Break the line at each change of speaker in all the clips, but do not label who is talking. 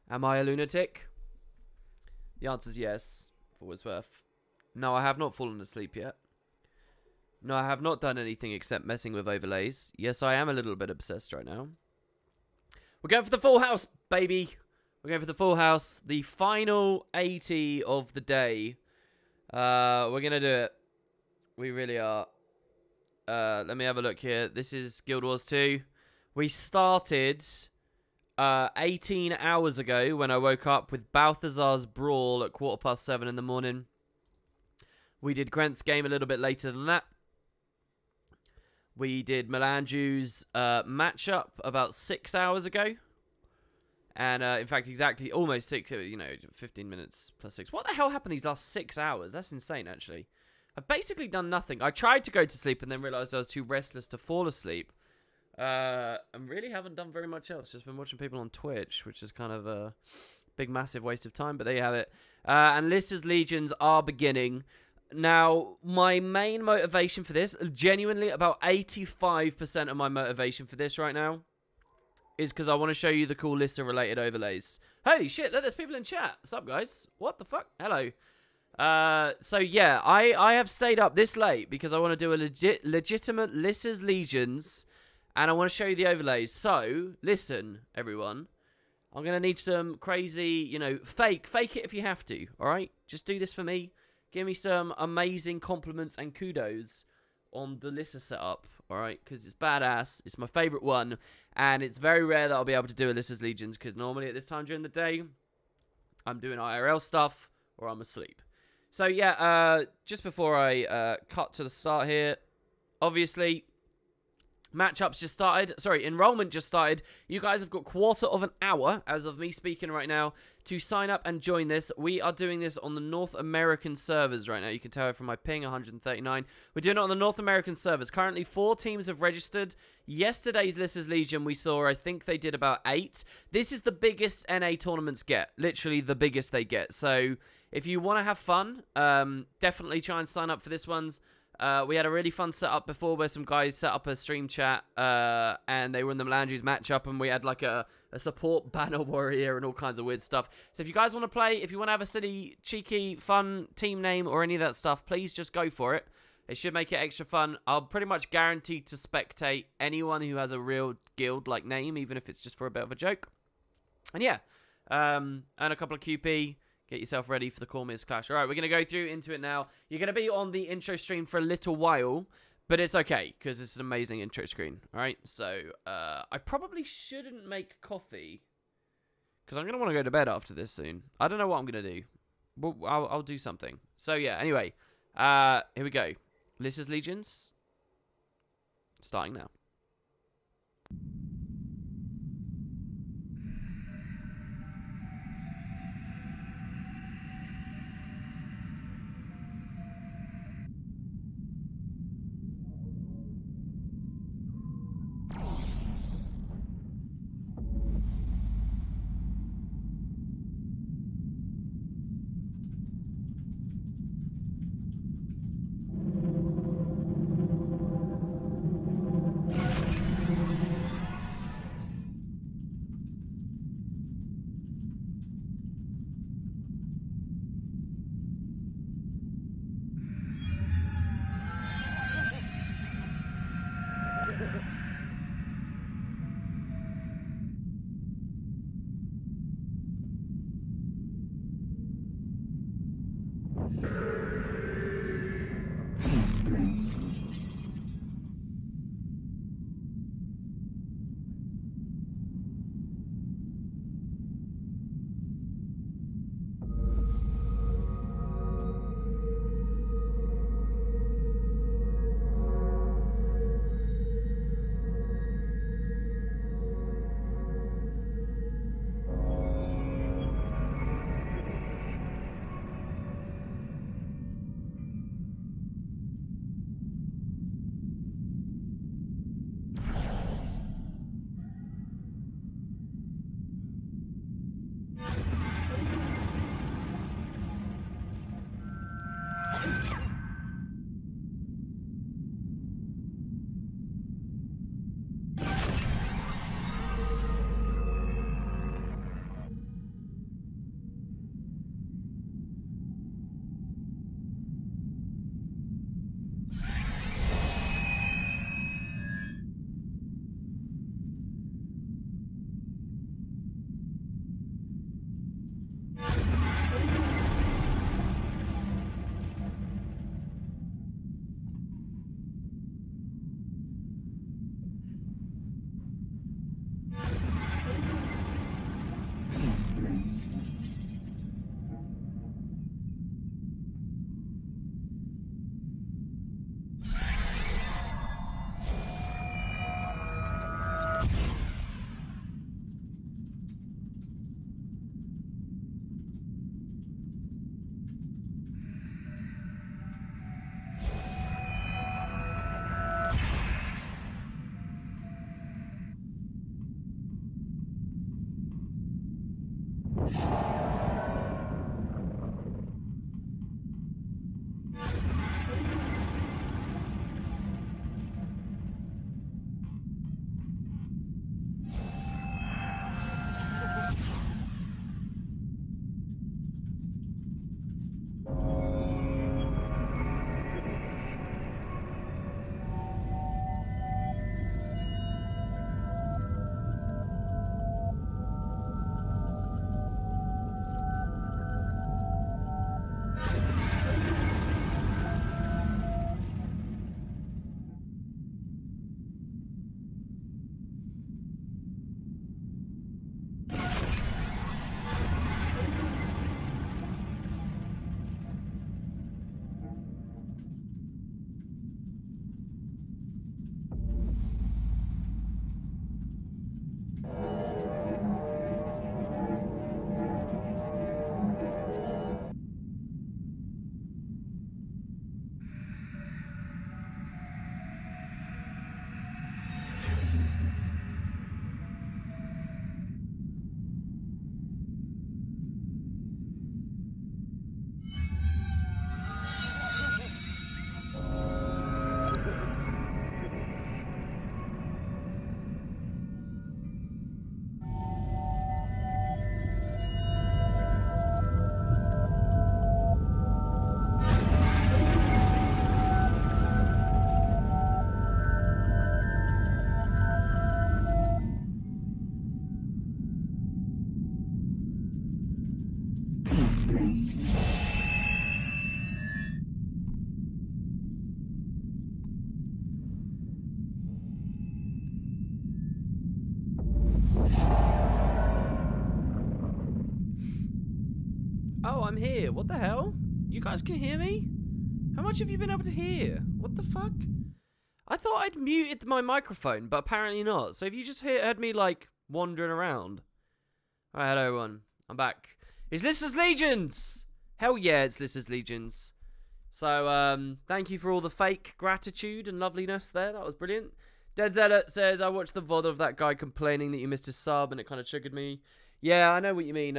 Am I a lunatic? The answer is yes, for what it's worth. No, I have not fallen asleep yet. No, I have not done anything except messing with overlays. Yes, I am a little bit obsessed right now. We're going for the full house, baby. We're going for the full house. The final 80 of the day. We're going to do it. We really are. Let me have a look here. This is Guild Wars 2. We started 18 hours ago when I woke up with Balthazar's Brawl at 7:15 in the morning. We did Grant's game a little bit later than that. We did Melanju's matchup about 6 hours ago. And in fact, exactly almost 6, 15 minutes plus 6. What the hell happened these last 6 hours? That's insane, actually. I've basically done nothing. I tried to go to sleep and then realized I was too restless to fall asleep. And really haven't done very much else. Just been watching people on Twitch, which is kind of a big, massive waste of time. But there you have it. And Lyssa's Legions are beginning. Now, my main motivation for this, genuinely about 85% of my motivation for this right now, is because I want to show you the cool Lyssa-related overlays. Holy shit, look, there's people in chat. What's up, guys? What the fuck? Hello. So yeah, I have stayed up this late because I want to do a legitimate Lyssa's Legions, and I want to show you the overlays. So, listen, everyone. I'm going to need some crazy, fake it if you have to, alright? Just do this for me. Give me some amazing compliments and kudos on the Lyssa setup, alright? Because it's badass. It's my favorite one. And it's very rare that I'll be able to do a Lyssa's Legions, because normally at this time during the day, I'm doing IRL stuff or I'm asleep. So yeah, just before I cut to the start here, obviously, matchups just started. Sorry, enrollment just started. You guys have got quarter of an hour, as of me speaking right now, to sign up and join this. We are doing this on the North American servers right now. You can tell from my ping, 139. We're doing it on the North American servers. Currently, 4 teams have registered. Yesterday's Lyssa's Legion we saw, I think they did about 8. This is the biggest NA tournaments get. Literally the biggest they get. So, if you want to have fun, definitely try and sign up for this one's. We had a really fun setup before where some guys set up a stream chat and they were in the Melanju's matchup, and we had like a support banner warrior and all kinds of weird stuff. So if you guys want to play, if you want to have a silly, cheeky, fun team name or any of that stuff, please just go for it. It should make it extra fun. I'll pretty much guarantee to spectate anyone who has a real guild-like name, even if it's just for a bit of a joke. And yeah, and a couple of QP. Get yourself ready for the Cormiers Clash. All right, we're going to go through into it now. You're going to be on the intro stream for a little while, but it's okay, because it's an amazing intro screen. All right, so I probably shouldn't make coffee, because I'm going to want to go to bed after this soon. I don't know what I'm going to do. Well, I'll do something. So yeah, anyway, here we go. Lyssa's Legions, starting now. I'm here. What the hell? You guys can hear me? How much have you been able to hear? What the fuck? I thought I'd muted my microphone, but apparently not. So if you just heard me, like, wandering around. Alright, hello everyone. I'm back. It's Lyssa's Legions! Hell yeah, it's Lyssa's Legions. So, thank you for all the fake gratitude and loveliness there. That was brilliant. Dead Zealot says, I watched the VOD of that guy complaining that you missed his sub, and it kind of triggered me. Yeah, I know what you mean.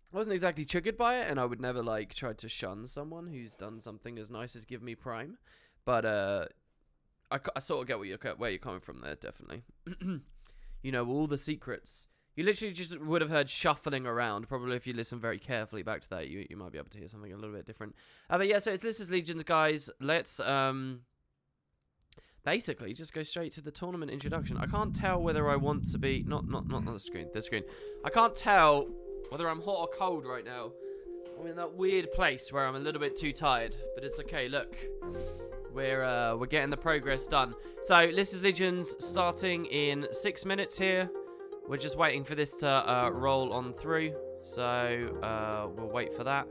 I wasn't exactly triggered by it, and I would never, like, try to shun someone who's done something as nice as give me Prime. But, I sort of get where you're coming from there, definitely. You know, all the secrets. You literally just would have heard shuffling around. Probably if you listen very carefully back to that, you might be able to hear something a little bit different. But yeah, so it's Lyssa's Legions, guys. Let's, basically just go straight to the tournament introduction. I can't tell whether I want to be... Not the screen. This screen. I can't tell whether I'm hot or cold right now. I'm in that weird place where I'm a little bit too tired. But it's okay, look. We're getting the progress done. So, Lyssa's Legions starting in 6 minutes here. We're just waiting for this to roll on through. So, we'll wait for that.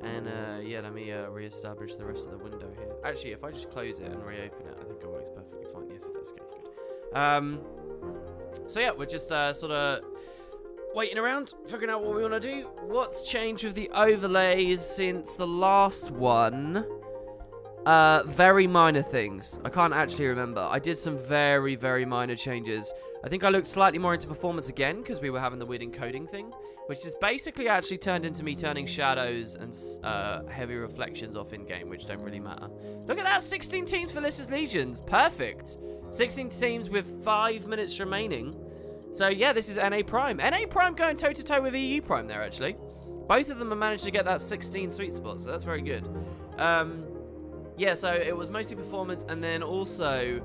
And, yeah, let me re-establish the rest of the window here. Actually, if I just close it and reopen it, I think it works perfectly fine. Yes, it does. Okay, good. So, yeah, we're just sort of waiting around, figuring out what we want to do. What's changed with the overlays since the last one? Very minor things. I can't actually remember. I did some very, very minor changes. I think I looked slightly more into performance again because we were having the weird encoding thing, which is basically actually turned into me turning shadows and heavy reflections off in-game, which don't really matter. Look at that, 16 teams for Lyssa's Legions. Perfect. 16 teams with 5 minutes remaining. So, yeah, this is NA Prime. NA Prime going toe-to-toe with EU Prime there, actually. Both of them have managed to get that 16 sweet spot, so that's very good. Yeah, so it was mostly performance, and then also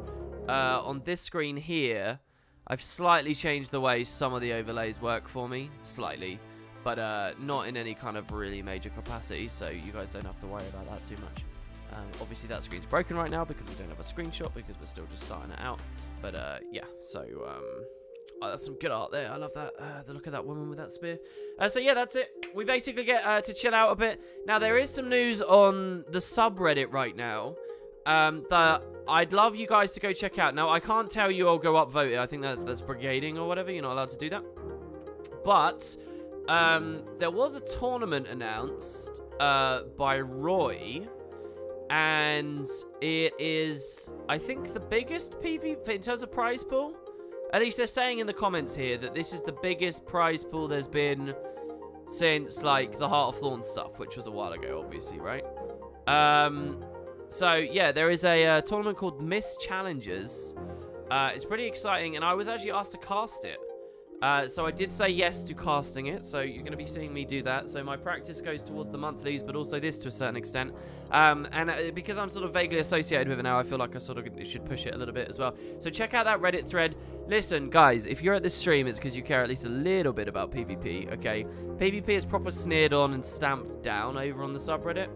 on this screen here, I've slightly changed the way some of the overlays work for me, slightly, but not in any kind of really major capacity, so you guys don't have to worry about that too much. Obviously that screen's broken right now because we don't have a screenshot because we're still just starting it out, but yeah, so oh, that's some good art there. I love that, the look of that woman with that spear. So yeah, that's it. We basically get to chill out a bit. Now, there is some news on the subreddit right now that I'd love you guys to go check out. Now, I can't tell you I'll go upvote it. I think that's brigading or whatever. You're not allowed to do that. But there was a tournament announced by Roy, and it is, I think, the biggest PvP in terms of prize pool. At least they're saying in the comments here that this is the biggest prize pool there's been since, like, the Heart of Thorns stuff, which was a while ago, obviously, right? So, yeah, there is a tournament called Miss Challengers. It's pretty exciting, and I was actually asked to cast it. So I did say yes to casting it, so you're going to be seeing me do that. So my practice goes towards the monthlies, but also this to a certain extent. And because I'm sort of vaguely associated with it now, I feel like I sort of should push it a little bit as well. So check out that Reddit thread. Listen, guys, if you're at this stream, it's because you care at least a little bit about PvP, okay? PvP is proper sneered on and stamped down over on the subreddit.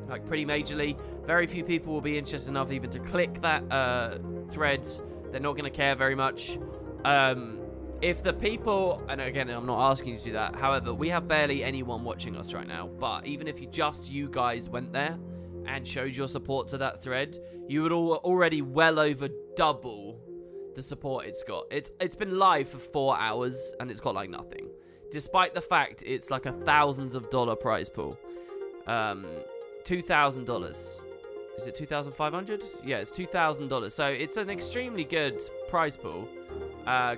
Like, pretty majorly. Very few people will be interested enough even to click that thread. They're not going to care very much. If the people, and again, I'm not asking you to do that, however, we have barely anyone watching us right now, but even if you guys went there and showed your support to that thread, you would already well over double the support it's got. It's been live for 4 hours, and it's got, like, nothing. Despite the fact it's, like, a thousands of dollar prize pool. $2,000. Is it 2,500? Yeah, it's $2,000. So it's an extremely good prize pool.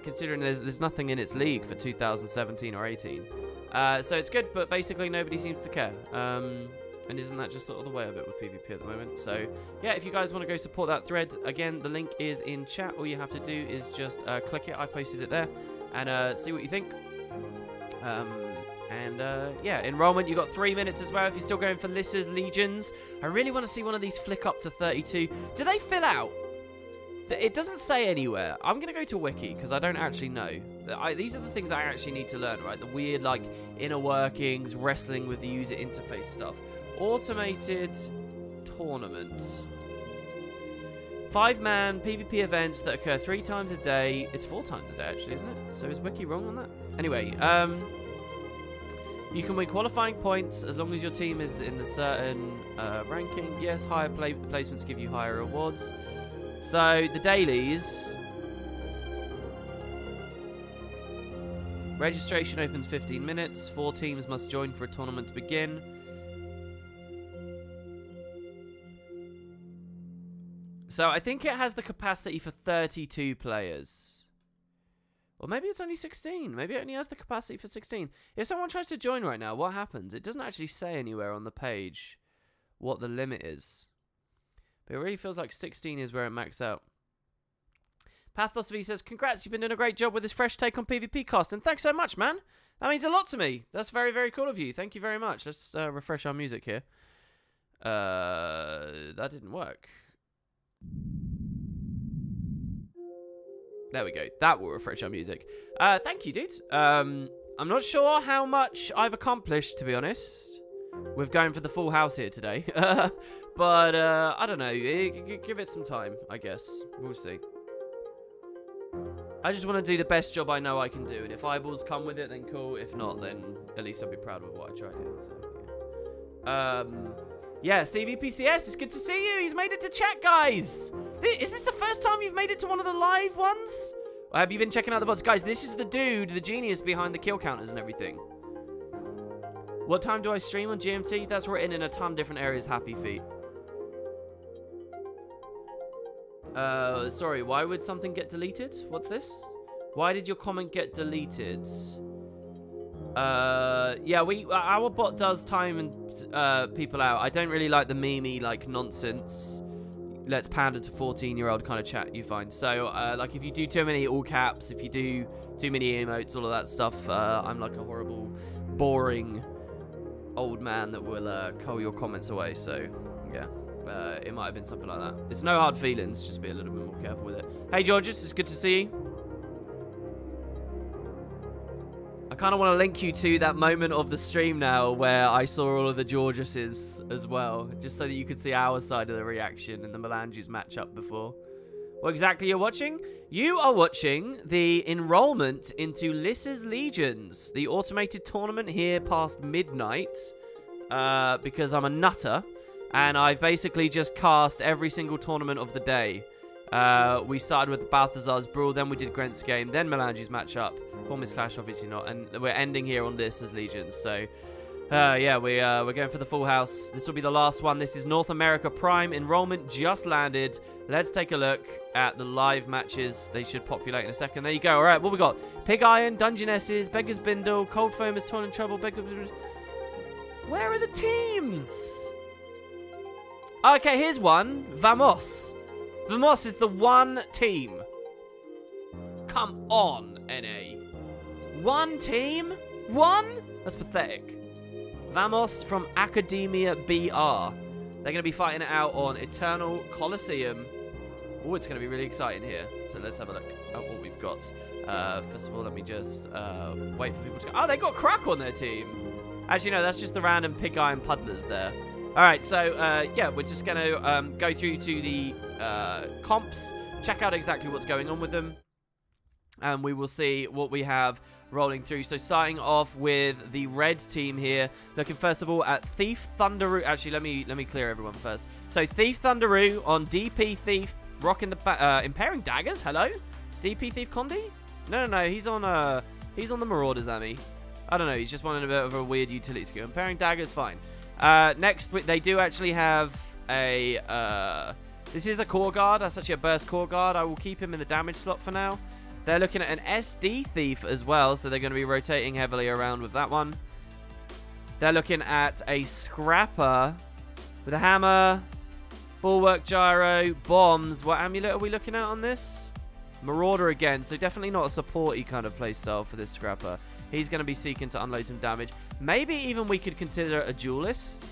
Considering there's nothing in its league for 2017 or 18. So it's good, but basically nobody seems to care. And isn't that just sort of the way of it with PvP at the moment? So, yeah, if you guys want to go support that thread, again, the link is in chat. All you have to do is just click it. I posted it there. And see what you think. Yeah, enrollment, you got 3 minutes as well if you're still going for Lyssa's Legions. I really want to see one of these flick up to 32. Do they fill out? It doesn't say anywhere. I'm going to go to Wiki because I don't actually know. These are the things I actually need to learn, right? The weird, like, inner workings, wrestling with the user interface stuff. Automated tournaments. 5-man PvP events that occur 3 times a day. It's 4 times a day, actually, isn't it? So is Wiki wrong on that? Anyway, You can win qualifying points as long as your team is in a certain ranking. Yes, higher placements give you higher rewards. So, the dailies. Registration opens 15 minutes. 4 teams must join for a tournament to begin. So, I think it has the capacity for 32 players. Or maybe it's only 16. Maybe it only has the capacity for 16. If someone tries to join right now, what happens? It doesn't actually say anywhere on the page what the limit is. But it really feels like 16 is where it maxes out. Pathos V says, congrats, you've been doing a great job with this fresh take on PvP cast. And thanks so much, man. That means a lot to me. That's very, very cool of you. Thank you very much. Let's refresh our music here. That didn't work. There we go. That will refresh our music. Thank you, dude. I'm not sure how much I've accomplished, to be honest, with going for the full house here today. But, I don't know. Give it some time, I guess. We'll see. I just want to do the best job I know I can do. And if eyeballs come with it, then cool. If not, then at least I'll be proud of what I tried here. So, yeah, CVPCS, it's good to see you. He's made it to chat, guys. Is this the first time you've made it to one of the live ones? Or have you been checking out the VODs? Guys, this is the dude, the genius behind the kill counters and everything. What time do I stream on GMT? That's written in a ton of different areas, Happy Feet. Sorry, why would something get deleted? What's this? Why did your comment get deleted? Yeah, our bot does time and people out. I don't really like the meme-y, like, nonsense. Let's pander to 14-year-old kind of chat you find. So, like, if you do too many all caps, if you do too many emotes, all of that stuff, I'm like a horrible, boring old man that will cull your comments away. So, yeah, it might have been something like that. It's no hard feelings, just be a little bit more careful with it. Hey, Georges, it's good to see you. I kind of want to link you to that moment of the stream now where I saw all of the Georgeses as well, just so that you could see our side of the reaction and the Melanges matchup before. What exactly you're watching? You are watching the enrollment into Lyssa's Legions, the automated tournament here past midnight, because I'm a nutter, and I've basically just cast every single tournament of the day. We started with Balthazar's Brawl, then we did Grent's game, then Melange's matchup. Bournemouth's Clash, obviously not, and we're ending here on this as Legions. So, yeah, we're going for the full house. This will be the last one. This is North America Prime. Enrollment just landed. Let's take a look at the live matches. They should populate in a second. There you go. All right, what we got? Pig Iron, Dungeonesses, Beggar's Bindle, Cold Foam is Torn and Trouble, Where are the teams? Okay, here's one. Vamos. Vamos is the one team. Come on, NA. One team? One? That's pathetic. Vamos from Academia BR. They're going to be fighting it out on Eternal Coliseum. Oh, it's going to be really exciting here. So let's have a look at what we've got. First of all, let me just wait for people to go. Oh, they got Crack on their team. Actually, no, that's just the random Pig Iron Puddlers there. All right, so, yeah, we're just going to go through to the comps, check out exactly what's going on with them, and we will see what we have rolling through. So starting off with the red team here, looking first of all at Thief Thunderoo. Actually, let me clear everyone first. So Thief Thunderoo on DP Thief, rocking the Impairing Daggers. Hello, DP Thief Condi. No, he's on the Marauders Army. I don't know. He's just wanting a bit of a weird utility skill. Impairing Daggers, fine. Next, they do actually have a. This is a Core Guard. That's actually a Burst Core Guard. I will keep him in the damage slot for now. They're looking at an SD Thief as well, so they're going to be rotating heavily around with that one. They're looking at a Scrapper with a Hammer, Bulwark Gyro, Bombs. What amulet are we looking at on this? Marauder again, so definitely not a supporty kind of playstyle for this Scrapper. He's going to be seeking to unload some damage. Maybe even we could consider a Duelist.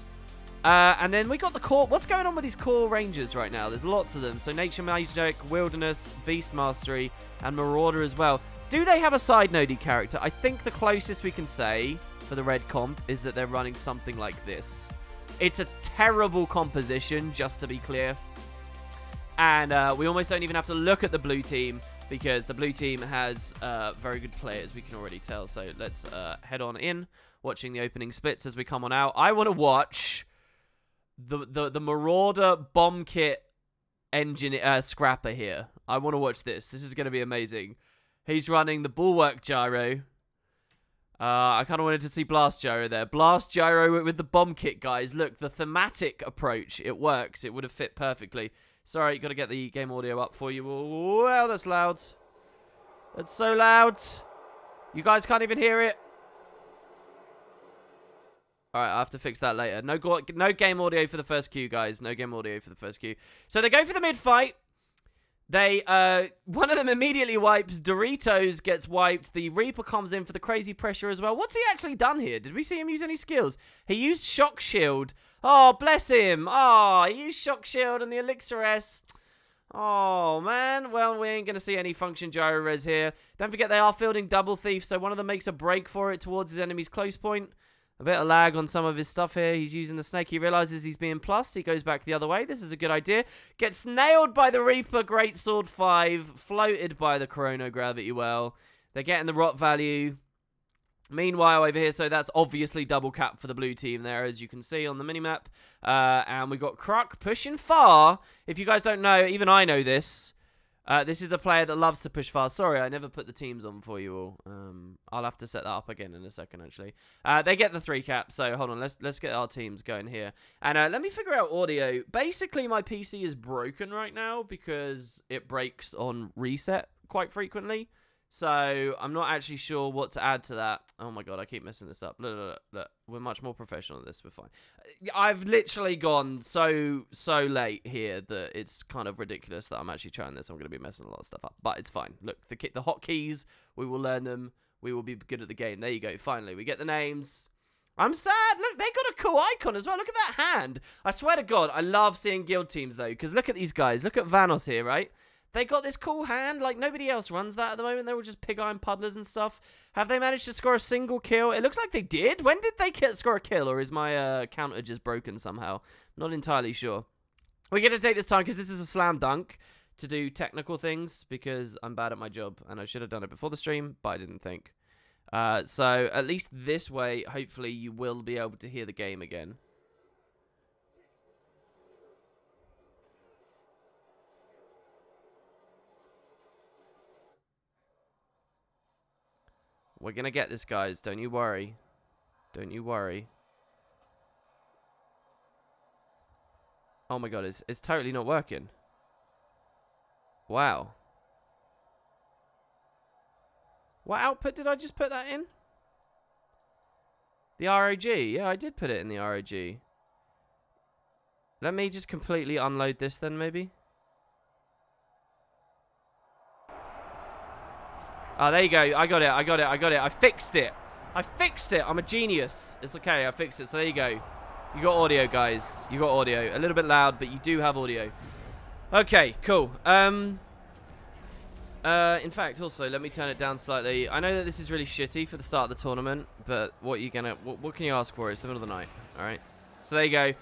And then we got the core. What's going on with these core rangers right now? There's lots of them. So Nature Magic, Wilderness, Beast Mastery, and Marauder as well. Do they have a side nodey character? I think the closest we can say for the red comp is that they're running something like this. It's a terrible composition, just to be clear. And we almost don't even have to look at the blue team, because the blue team has very good players, we can already tell. So let's head on in watching the opening splits as we come on out. I want to watch the Marauder bomb kit engine scrapper here. I want to watch this. This is going to be amazing. He's running the bulwark gyro. I kind of wanted to see blast gyro there. Blast gyro with the bomb kit, guys. Look, the thematic approach. It works. It would have fit perfectly. Sorry, got to get the game audio up for you. Wow, that's loud. That's so loud. You guys can't even hear it. Alright, I have to fix that later. No game audio for the first queue, guys. No game audio for the first queue. So they go for the mid-fight. One of them immediately wipes. Doritos gets wiped. The Reaper comes in for the crazy pressure as well. What's he actually done here? Did we see him use any skills? He used Shock Shield. Oh, bless him. Oh, he used Shock Shield and the Elixir S. Oh, man. Well, we ain't going to see any function gyro res here. Don't forget they are fielding Double Thief, so one of them makes a break for it towards his enemy's close point. A bit of lag on some of his stuff here. He's using the snake. He realizes he's being plussed. He goes back the other way. This is a good idea. Gets nailed by the Reaper. Greatsword 5. Floated by the Chrono Gravity well. They're getting the rot value. Meanwhile, over here, so that's obviously double cap for the blue team there, as you can see on the minimap. And we've got Kruk pushing far. If you guys don't know, even I know this. This is a player that loves to push fast. Sorry, I never put the teams on for you all. I'll have to set that up again in a second, actually. They get the 3 cap, so hold on. Let's get our teams going here. And let me figure out audio. Basically, my PC is broken right now because it breaks on reset quite frequently. So I'm not actually sure what to add to that. Oh my god, I keep messing this up. Look. We're much more professional at this. We're fine. I've literally gone so late here that it's kind of ridiculous that I'm actually trying this. I'm going to be messing a lot of stuff up, but it's fine. Look, the hotkeys, we will learn them. We will be good at the game. There you go. Finally, we get the names. I'm sad. Look, they got a cool icon as well. Look at that hand. I swear to God, I love seeing guild teams though, because look at these guys. Look at Vanos here, right? They got this cool hand, like nobody else runs that at the moment. They were just pig iron puddlers and stuff. Have they managed to score a single kill? It looks like they did. When did they score a kill, or is my counter just broken somehow? Not entirely sure. We're going to take this time because this is a slam dunk to do technical things because I'm bad at my job and I should have done it before the stream, but I didn't think. So at least this way, hopefully you will be able to hear the game again. We're going to get this, guys. Don't you worry. Don't you worry. Oh my god, it's totally not working. Wow. What output did I just put that in? The ROG. Yeah, I did put it in the ROG. Let me just completely unload this then, maybe. Oh, there you go. I got it. I fixed it. I'm a genius. It's okay. I fixed it. So there you go. You got audio, guys. You got audio. A little bit loud, but you do have audio. Okay, cool. In fact, also, let me turn it down slightly. I know that this is really shitty for the start of the tournament, but what can you ask for? It's the middle of the night. All right. So there you go.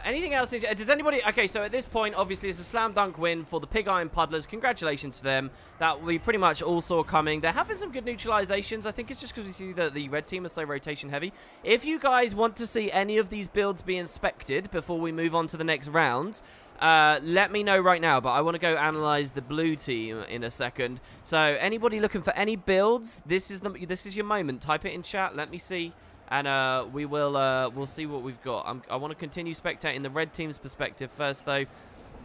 Anything else? Does anybody... Okay, so at this point, obviously, it's a slam dunk win for the Pig Iron Puddlers. Congratulations to them. That we pretty much all saw coming. There have been some good neutralizations. I think it's just because we see that the red team is so rotation heavy. If you guys want to see any of these builds be inspected before we move on to the next round, let me know right now. But I want to go analyze the blue team in a second. So anybody looking for any builds, this is your moment. Type it in chat. Let me see. And we'll see what we've got. I want to continue spectating the red team's perspective first, though.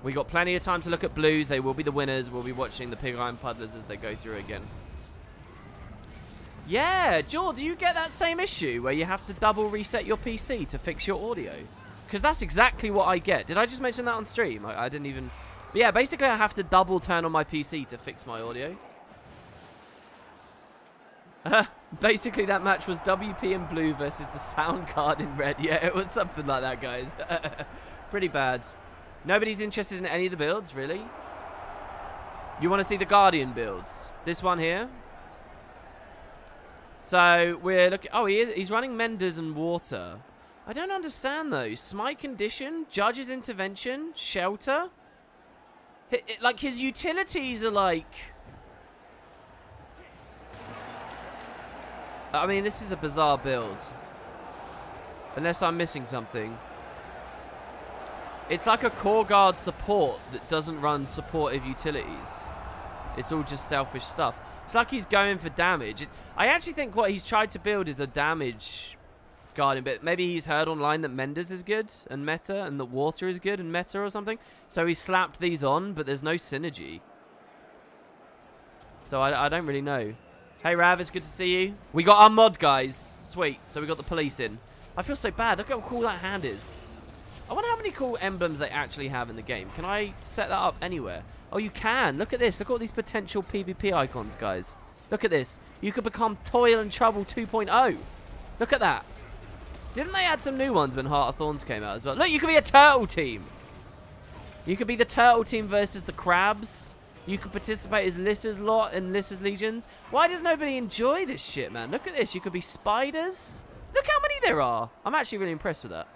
We got plenty of time to look at blues. They will be the winners. We'll be watching the Pig Iron Puddlers as they go through again. Yeah, Joel, do you get that same issue where you have to double reset your PC to fix your audio? Because that's exactly what I get. Did I just mention that on stream? I didn't even... But yeah, basically I have to double turn on my PC to fix my audio. Basically, that match was WP in blue versus the sound card in red. Yeah, it was something like that, guys. Pretty bad. Nobody's interested in any of the builds, really? You want to see the Guardian builds? This one here. So, we're looking... Oh, he's running Menders and Water. I don't understand, though. Smite Condition, Judge's Intervention, Shelter. Like, his utilities are like... I mean, this is a bizarre build. Unless I'm missing something. It's like a core guard support that doesn't run supportive utilities. It's all just selfish stuff. It's like he's going for damage. I actually think what he's tried to build is a damage guarding bit. Maybe he's heard online that Mendes is good and meta, and that water is good and meta or something. So he slapped these on, but there's no synergy. So I don't really know. Hey Rav, it's good to see you. We got our mod, guys. Sweet. So we got the police in. I feel so bad. Look how cool that hand is. I wonder how many cool emblems they actually have in the game. Can I set that up anywhere? Oh, you can. Look at this. Look at all these potential PvP icons, guys. Look at this. You could become Toil and Trouble 2.0. Look at that. Didn't they add some new ones when Heart of Thorns came out as well? Look, you could be a turtle team. You could be the turtle team versus the crabs. You could participate as Lyssa's lot and Lyssa's legions. Why does nobody enjoy this shit, man? Look at this. You could be spiders. Look how many there are. I'm actually really impressed with that.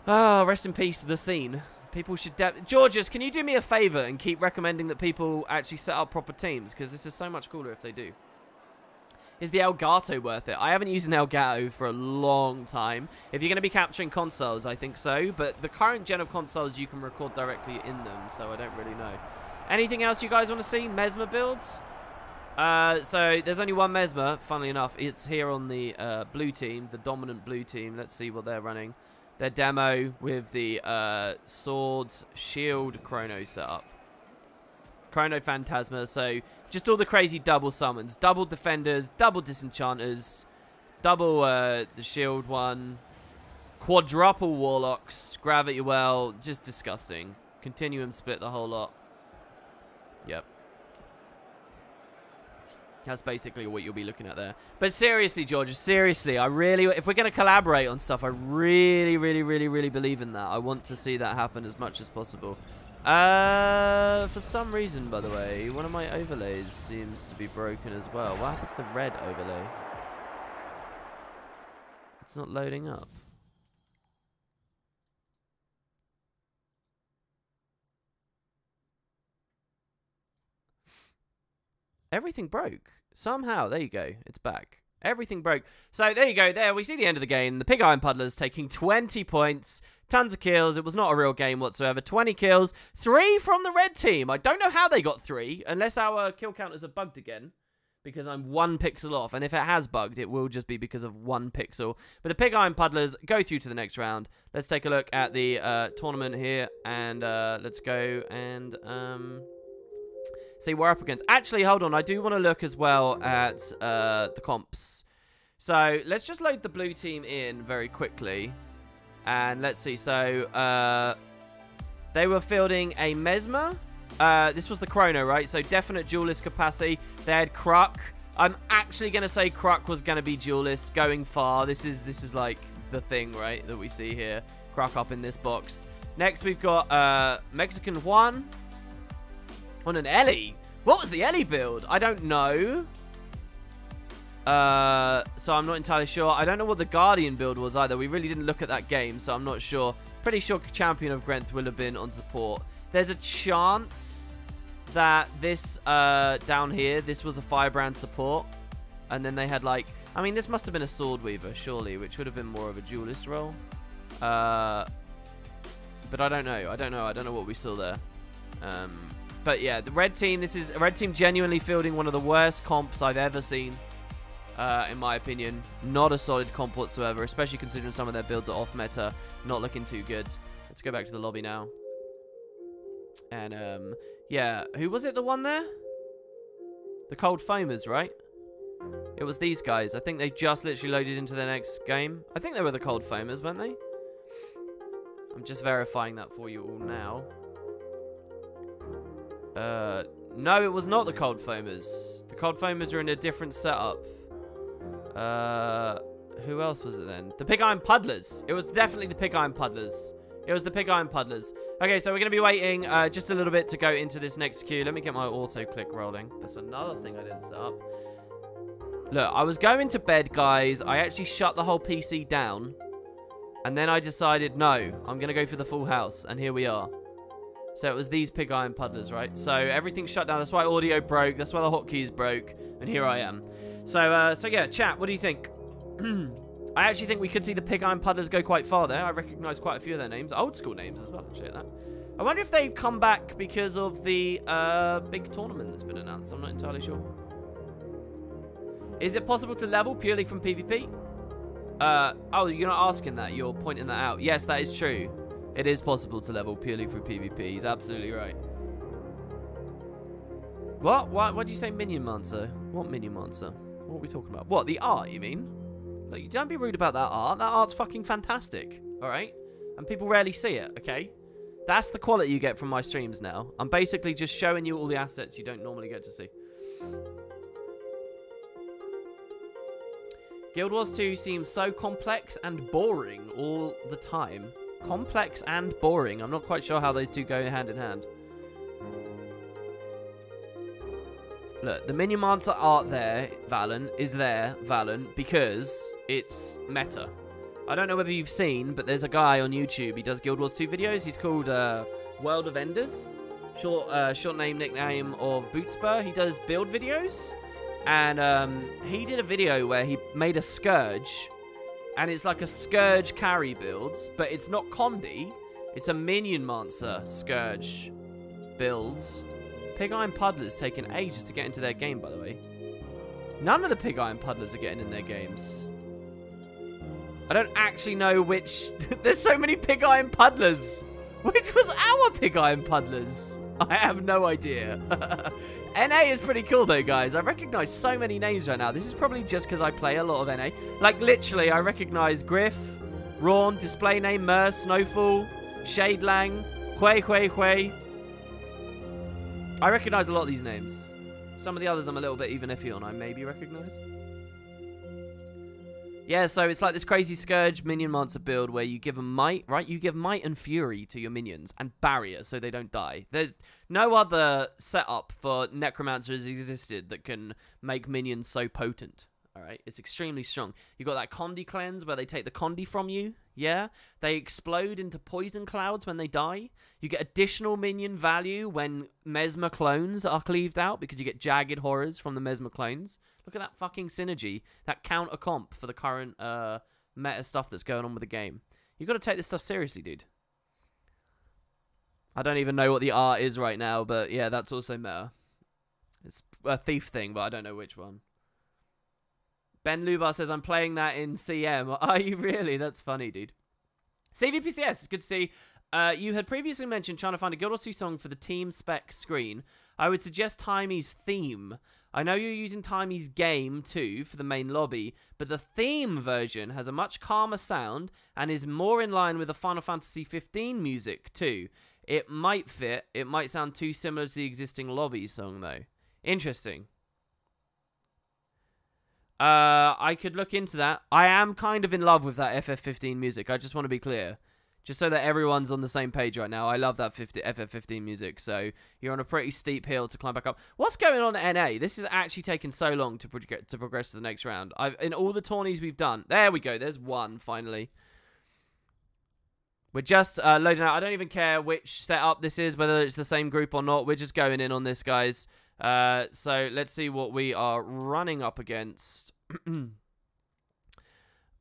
Oh, rest in peace to the scene. People should... Georges, can you do me a favour and keep recommending that people actually set up proper teams? Because this is so much cooler if they do. Is the Elgato worth it? I haven't used an Elgato for a long time. If you're going to be capturing consoles, I think so. But the current gen of consoles, you can record directly in them. So I don't really know. Anything else you guys want to see? Mesmer builds? So there's only one Mesmer, funnily enough. It's here on the blue team, the dominant blue team. Let's see what they're running. Their demo with the sword shield chrono setup. Chrono Phantasma, so just all the crazy double summons. Double defenders, double disenchanters, double the shield one, quadruple warlocks, gravity well, just disgusting. Continuum split the whole lot. Yep. That's basically what you'll be looking at there. But seriously, George, seriously, I really, if we're going to collaborate on stuff, I really, really, really, really believe in that. I want to see that happen as much as possible. For some reason, by the way, one of my overlays seems to be broken as well. What happened to the red overlay? It's not loading up. Everything broke. Somehow, there you go. It's back. Everything broke. So, there you go. There, we see the end of the game. The Pig Iron Puddlers taking 20 points. Tons of kills. It was not a real game whatsoever. 20 kills. 3 from the red team. I don't know how they got 3. Unless our kill counters are bugged again. Because I'm 1 pixel off. And if it has bugged, it will just be because of 1 pixel. But the Pig Iron Puddlers go through to the next round. Let's take a look at the tournament here. And let's go and... see what we're up against. Actually, hold on. I do want to look as well at the comps. So, let's just load the blue team in very quickly. And let's see. So, they were fielding a Mesmer. This was the Chrono, right? So, definite duelist capacity. They had Kruk. I'm actually going to say Kruk was going to be duelist going far. This is like the thing, right, that we see here. Kruk up in this box. Next, we've got Mexican Juan. On an Ellie. What was the Ellie build? I don't know. So I'm not entirely sure. I don't know what the Guardian build was either. We really didn't look at that game, so I'm not sure. Pretty sure Champion of Grenth will have been on support. There's a chance that this, down here, this was a Firebrand support. And then they had like... I mean, this must have been a Sword Weaver, surely, which would have been more of a duelist role. But I don't know. I don't know what we saw there. But yeah, the red team, this is a red team genuinely fielding one of the worst comps I've ever seen, in my opinion. Not a solid comp whatsoever, especially considering some of their builds are off meta, not looking too good. Let's go back to the lobby now. And, yeah, who was it that won there? The Cold Foamers, right? It was these guys. I think they just literally loaded into their next game. I think they were the Cold Foamers, weren't they? I'm just verifying that for you all now. No, it was not the Cold Foamers. The Cold Foamers are in a different setup. Who else was it then? The Pig Iron Puddlers. It was definitely the Pig Iron Puddlers. It was the Pig Iron Puddlers. Okay, so we're going to be waiting just a little bit to go into this next queue. Let me get my auto-click rolling. That's another thing I didn't set up. Look, I was going to bed, guys. I actually shut the whole PC down. And then I decided, no, I'm going to go for the full house. And here we are. So it was these Pig Iron Puddlers, right? So everything shut down. That's why audio broke. That's why the hotkeys broke. And here I am. So yeah, chat, what do you think? I actually think we could see the Pig Iron Puddlers go quite far there. I recognise quite a few of their names. Old school names as well, actually, that. I wonder if they've come back because of the big tournament that's been announced. I'm not entirely sure. Is it possible to level purely from PvP? Oh, you're not asking that. You're pointing that out. Yes, that is true. It is possible to level purely through PvP. He's absolutely right. What? What did you say, Minion Monster? What Minion Monster? What are we talking about? What, the art, you mean? Like, don't be rude about that art. That art's fucking fantastic, alright? And people rarely see it, okay? That's the quality you get from my streams now. I'm basically just showing you all the assets you don't normally get to see. Guild Wars 2 seems so complex and boring all the time. Complex and boring. I'm not quite sure how those two go hand in hand. Look, the Minion Monster art there, Valen, is there, Valen, because it's meta. I don't know whether you've seen, but there's a guy on YouTube. He does Guild Wars 2 videos. He's called World of Enders. Short name, nickname of Bootspur. He does build videos. And he did a video where he made a Scourge. And it's like a Scourge carry build, but it's not Condi. It's a Minion Monster Scourge builds. Pig Iron Puddlers taking ages to get into their game, by the way. None of the Pig Iron Puddlers are getting in their games. I don't actually know which... There's so many Pig Iron Puddlers. Which was our Pig Iron Puddlers? I have no idea. NA is pretty cool, though, guys. I recognize so many names right now. This is probably just because I play a lot of NA. Like, literally, I recognize Griff, Rawn, Display Name, Mer, Snowfall, Shadelang, Hui. I recognize a lot of these names. Some of the others I'm a little bit even iffy on. I maybe recognize. Yeah, so it's like this crazy Scourge Minion Monster build where you give them might, right? You give might and fury to your minions and barrier so they don't die. There's no other setup for Necromancers existed that can make minions so potent. All right, it's extremely strong. You got that Condi cleanse where they take the Condi from you. Yeah, they explode into poison clouds when they die. You get additional minion value when Mesmer clones are cleaved out because you get jagged horrors from the Mesmer clones. Look at that fucking synergy, that counter comp for the current meta stuff that's going on with the game. You got to take this stuff seriously, dude. I don't even know what the art is right now, but yeah, that's also meta. It's a thief thing, but I don't know which one. Ben Lubar says, I'm playing that in CM. Are you really? That's funny, dude. CVPCS, it's good to see. You had previously mentioned trying to find a Guild Wars 2 song for the team spec screen. I would suggest Timey's theme. I know you're using Timey's game too for the main lobby, but the theme version has a much calmer sound and is more in line with the Final Fantasy 15 music too. It might fit. It might sound too similar to the existing lobby song though. Interesting. I could look into that. I am kind of in love with that FF15 music. I just want to be clear. Just so that everyone's on the same page right now. I love that FF15 music. So you're on a pretty steep hill to climb back up. What's going on at NA? This is actually taking so long to progress to the next round. In all the tourneys we've done. There we go. There's one, finally. We're just loading out. I don't even care which setup this is, whether it's the same group or not. We're just going in on this, guys. So let's see what we are running up against.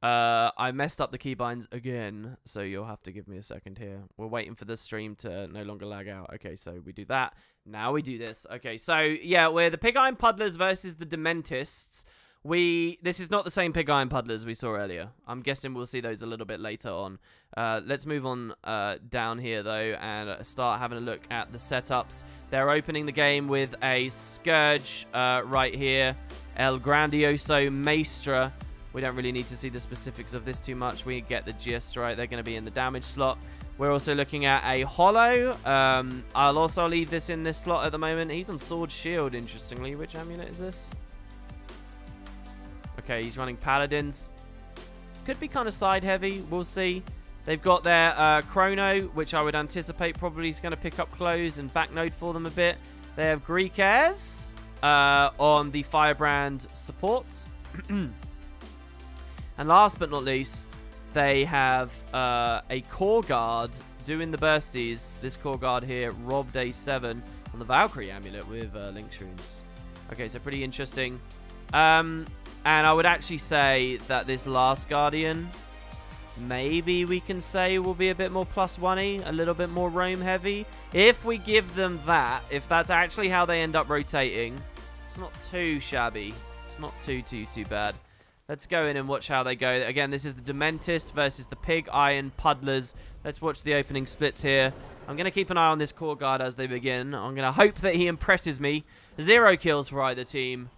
I messed up the keybinds again, so you'll have to give me a second here. We're waiting for the stream to no longer lag out. Okay, so we do that. Now we do this. Okay, so yeah, we're the Pig Iron Puddlers versus the Dementists. This is not the same Pig Iron Puddlers we saw earlier. I'm guessing we'll see those a little bit later on. Let's move on down here, though, and start having a look at the setups. They're opening the game with a Scourge right here. El Grandioso Maestra. We don't really need to see the specifics of this too much. We get the gist, right? They're going to be in the damage slot. We're also looking at a Hollow. I'll also leave this in this slot at the moment. He's on Sword Shield, interestingly. Which amulet is this? Okay, he's running Paladins. Could be kind of side heavy. We'll see. They've got their Chrono, which I would anticipate probably is going to pick up close and backnode for them a bit. They have Greek Airs on the Firebrand support. And last but not least, they have a Core Guard doing the bursties. This Core Guard here, Rob Day 7 on the Valkyrie amulet with Link Shrooms. Okay, so pretty interesting. And I would actually say that this last Guardian, maybe we can say will be a bit more +1-y, a little bit more roam heavy. If we give them that, if that's actually how they end up rotating, it's not too shabby. It's not too bad. Let's go in and watch how they go. Again, this is the Dementis versus the Pig Iron Puddlers. Let's watch the opening splits here. I'm going to keep an eye on this core guard as they begin. I'm going to hope that he impresses me. 0 kills for either team.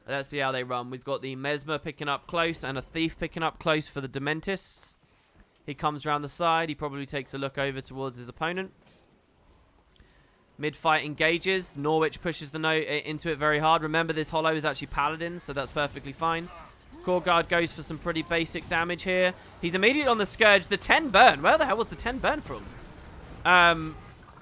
Let's see how they run. We've got the Mesmer picking up close and a Thief picking up close for the Dementists. He comes around the side. He probably takes a look over towards his opponent. Mid-fight engages. Norwich pushes the note into it very hard. Remember, this Hollow is actually Paladin, so that's perfectly fine. Core Guard goes for some pretty basic damage here. He's immediately on the Scourge. The 10 burn. Where the hell was the 10 burn from?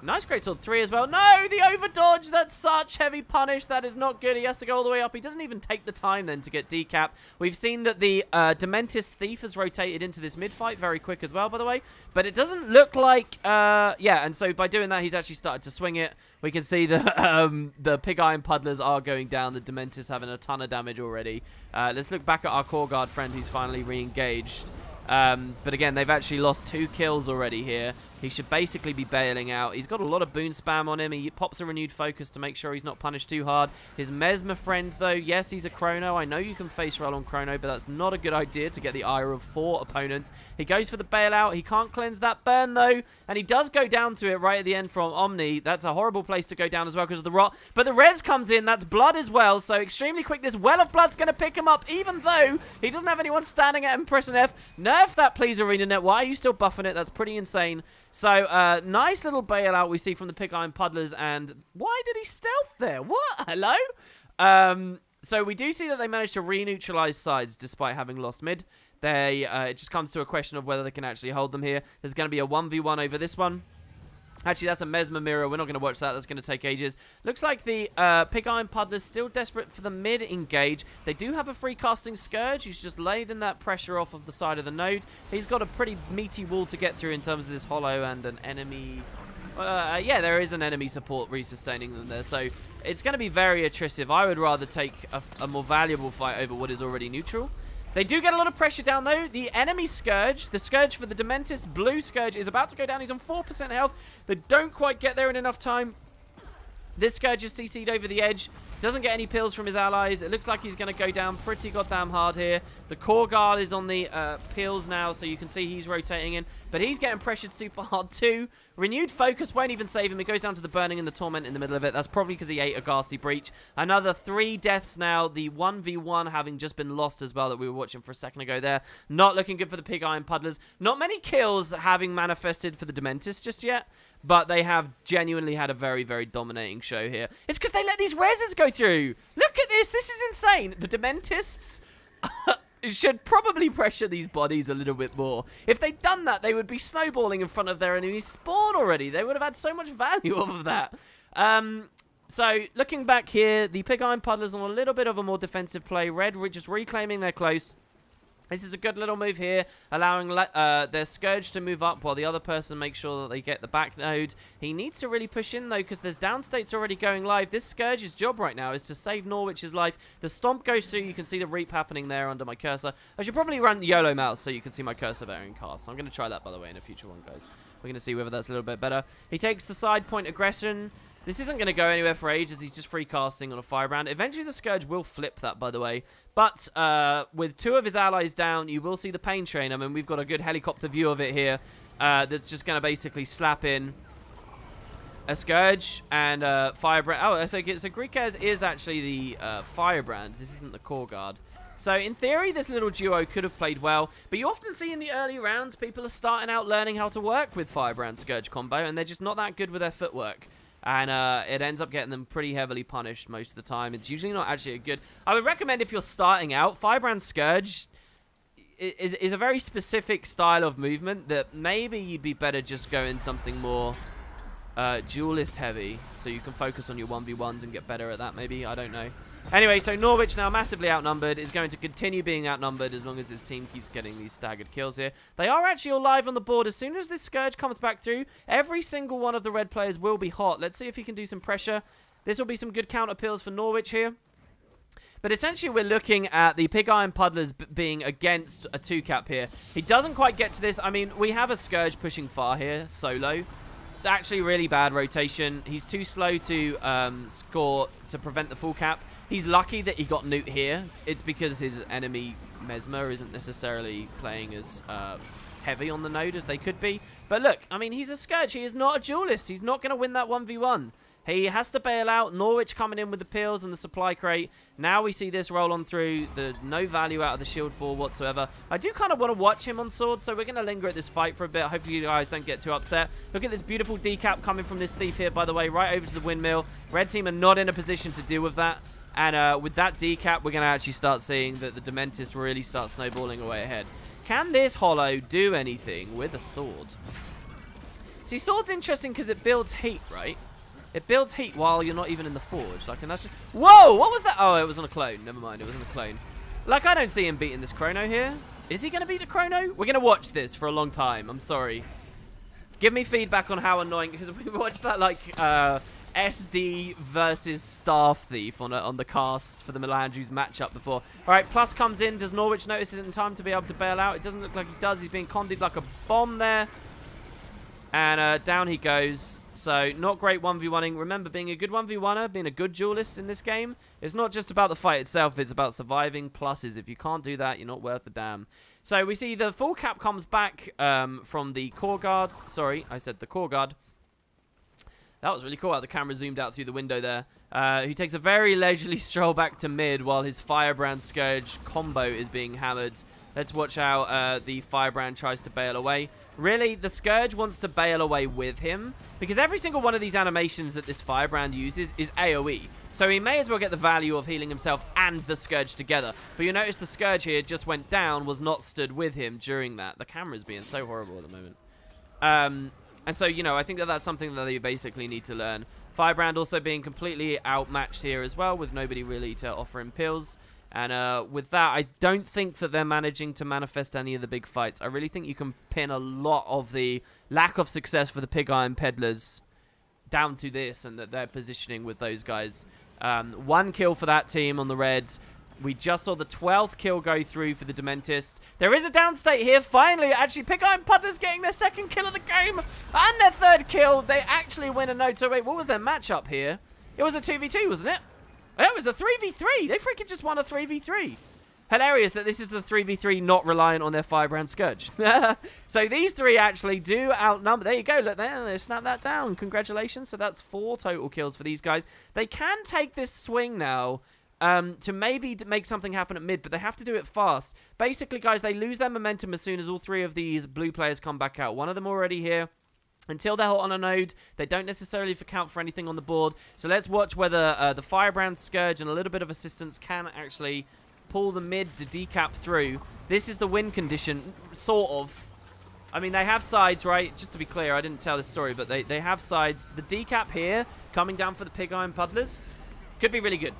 Nice Greatsword 3 as well. No, the overdodge. That's such heavy punish. That is not good. He has to go all the way up. He doesn't even take the time then to get decap. We've seen that the Dementis Thief has rotated into this mid-fight very quick as well, by the way. But it doesn't look like... yeah, and so by doing that, he's actually started to swing it. We can see the Pig Iron Puddlers are going down. The Dementis having a ton of damage already. Let's look back at our Core Guard friend who's finally re-engaged. But again, they've actually lost 2 kills already here. He should basically be bailing out. He's got a lot of boon spam on him. He pops a renewed focus to make sure he's not punished too hard. His Mesmer friend, though, yes, he's a Chrono. I know you can face roll on Chrono, but that's not a good idea to get the ire of 4 opponents. He goes for the bailout. He can't cleanse that burn, though, and he does go down to it right at the end from Omni. That's a horrible place to go down as well because of the rot. But the res comes in. That's blood as well, so extremely quick. This Well of Blood's going to pick him up, even though he doesn't have anyone standing at him pressing F. Nerf that, please, ArenaNet. Why are you still buffing it? That's pretty insane. So, nice little bailout we see from the Pig Iron Puddlers, and why did he stealth there? What? Hello? So we do see that they managed to re-neutralize sides despite having lost mid. It just comes to a question of whether they can actually hold them here. There's going to be a 1v1 over this one. Actually, that's a Mesmer mirror. We're not going to watch that. That's going to take ages. Looks like the Pig Iron Puddler's still desperate for the mid engage. They do have a free casting Scourge. He's just laid in that pressure off of the side of the node. He's got a pretty meaty wall to get through in terms of this Hollow and an enemy... yeah, there is an enemy support resustaining them there. So it's going to be very attritive. I would rather take a more valuable fight over what is already neutral. They do get a lot of pressure down, though. The enemy Scourge, the Scourge for the Dementis, blue Scourge, is about to go down. He's on 4% health. They don't quite get there in enough time. This Scourge is CC'd over the edge. Doesn't get any pills from his allies. It looks like he's going to go down pretty goddamn hard here. The Core Guard is on the pills now, so you can see he's rotating in. But he's getting pressured super hard too. Renewed focus won't even save him. It goes down to the Burning and the Torment in the middle of it. That's probably because he ate a Ghastly Breach. Another 3 deaths now. The 1v1 having just been lost as well that we were watching for a second ago there. Not looking good for the Pig Iron Puddlers. Not many kills having manifested for the Dementis just yet. But they have genuinely had a very, very dominating show here. It's because they let these reses go through. Look at this. This is insane. The Dementists should probably pressure these bodies a little bit more. If they'd done that, they would be snowballing in front of their enemy spawn already. They would have had so much value off of that. So, looking back here, the Pig Iron Puddlers on a little bit of a more defensive play. Red just reclaiming their close. This is a good little move here, allowing their Scourge to move up while the other person makes sure that they get the back node. He needs to really push in, though, because there's downstates already going live. This Scourge's job right now is to save Norwich's life. The Stomp goes through. You can see the reap happening there under my cursor. I should probably run the YOLO mouse so you can see my cursor there in cast. I'm going to try that, by the way, in a future one, guys. We're going to see whether that's a little bit better. He takes the side point aggression. This isn't going to go anywhere for ages. He's just free casting on a firebrand. Eventually, the Scourge will flip that, by the way. But with 2 of his allies down, you will see the Pain Train. I mean, we've got a good helicopter view of it here. That's just going to basically slap in a Scourge and Firebrand. Oh, so Greekaz is actually the Firebrand. This isn't the Core Guard. So, in theory, this little duo could have played well. But you often see in the early rounds, people are starting out learning how to work with Firebrand Scourge combo. And they're just not that good with their footwork. And it ends up getting them pretty heavily punished most of the time. It's usually not actually a good... I would recommend if you're starting out, Firebrand Scourge is a very specific style of movement that maybe you'd be better just going something more duelist heavy. So you can focus on your 1v1s and get better at that maybe. I don't know. Anyway, so Norwich now massively outnumbered, is going to continue being outnumbered as long as his team keeps getting these staggered kills here. They are actually all live on the board. As soon as this Scourge comes back through, every single one of the red players will be hot. Let's see if he can do some pressure. This will be some good counter pills for Norwich here. But essentially, we're looking at the Pig Iron Puddlers being against a 2-cap here. He doesn't quite get to this. I mean, we have a Scourge pushing far here, solo. It's actually really bad rotation. He's too slow to score to prevent the full cap. He's lucky that he got Newt here. It's because his enemy, Mesmer, isn't necessarily playing as heavy on the node as they could be. But look, I mean, he's a Scourge. He is not a duelist. He's not going to win that 1v1. He has to bail out. Norwich coming in with the pills and the supply crate. Now we see this roll on through. The no value out of the shield fall whatsoever. I do kind of want to watch him on sword, so we're going to linger at this fight for a bit. Hopefully you guys don't get too upset. Look at this beautiful decap coming from this thief here, by the way, right over to the windmill. Red team are not in a position to deal with that. And with that decap, we're going to actually start seeing that the Dementist really start snowballing away ahead. Can this Hollow do anything with a sword? See, sword's interesting because it builds heat, right? It builds heat while you're not even in the forge. Like, and that's just... Whoa! What was that? Oh, it was on a clone. Never mind. It was on a clone. Like, I don't see him beating this Chrono here. Is he going to beat the Chrono? We're going to watch this for a long time. I'm sorry. Give me feedback on how annoying... Because we watched that, like, SD versus Staff Thief on the cast for the Melandrews matchup before. All right, Plus comes in. Does Norwich notice it in time to be able to bail out? It doesn't look like he does. He's being conded like a bomb there. And down he goes. So, not great 1v1ing. Remember, being a good 1v1er, being a good duelist in this game, it's not just about the fight itself, it's about surviving pluses. If you can't do that, you're not worth a damn. So, we see the full cap comes back from the core guard. Sorry, I said the core guard. That was really cool how the camera zoomed out through the window there. He takes a very leisurely stroll back to mid while his Firebrand Scourge combo is being hammered. Let's watch how the Firebrand tries to bail away. Really, the Scourge wants to bail away with him because every single one of these animations that this Firebrand uses is AoE. So he may as well get the value of healing himself and the Scourge together. But you notice the Scourge here just went down, was not stood with him during that. The camera's being so horrible at the moment. And so, you know, I think that that's something that they basically need to learn. Firebrand also being completely outmatched here as well with nobody really to offer him pills. And with that, I don't think that they're managing to manifest any of the big fights. I really think you can pin a lot of the lack of success for the Pig Iron Peddlers down to this and that they're positioning with those guys. 1 kill for that team on the Reds. We just saw the 12th kill go through for the Dementists. There is a downstate here. Finally, actually, Pig Iron Puddlers getting their 2nd kill of the game and their 3rd kill. They actually win a node. So wait, what was their matchup here? It was a 2v2, wasn't it? It was a 3v3. They freaking just won a 3v3. Hilarious that this is the 3v3 not reliant on their Firebrand Scourge. So these 3 actually do outnumber. There you go. Look there. They snap that down. Congratulations. So that's 4 total kills for these guys. They can take this swing now to maybe make something happen at mid, but they have to do it fast. Basically, guys, they lose their momentum as soon as all 3 of these blue players come back out. One of them already here. Until they're hot on a node, they don't necessarily account for anything on the board. So let's watch whether the Firebrand Scourge and a little bit of assistance can actually pull the mid to decap through. This is the win condition, sort of. I mean, they have sides, right? Just to be clear, I didn't tell this story, but they have sides. The decap here, coming down for the Pig Iron Puddlers, could be really good.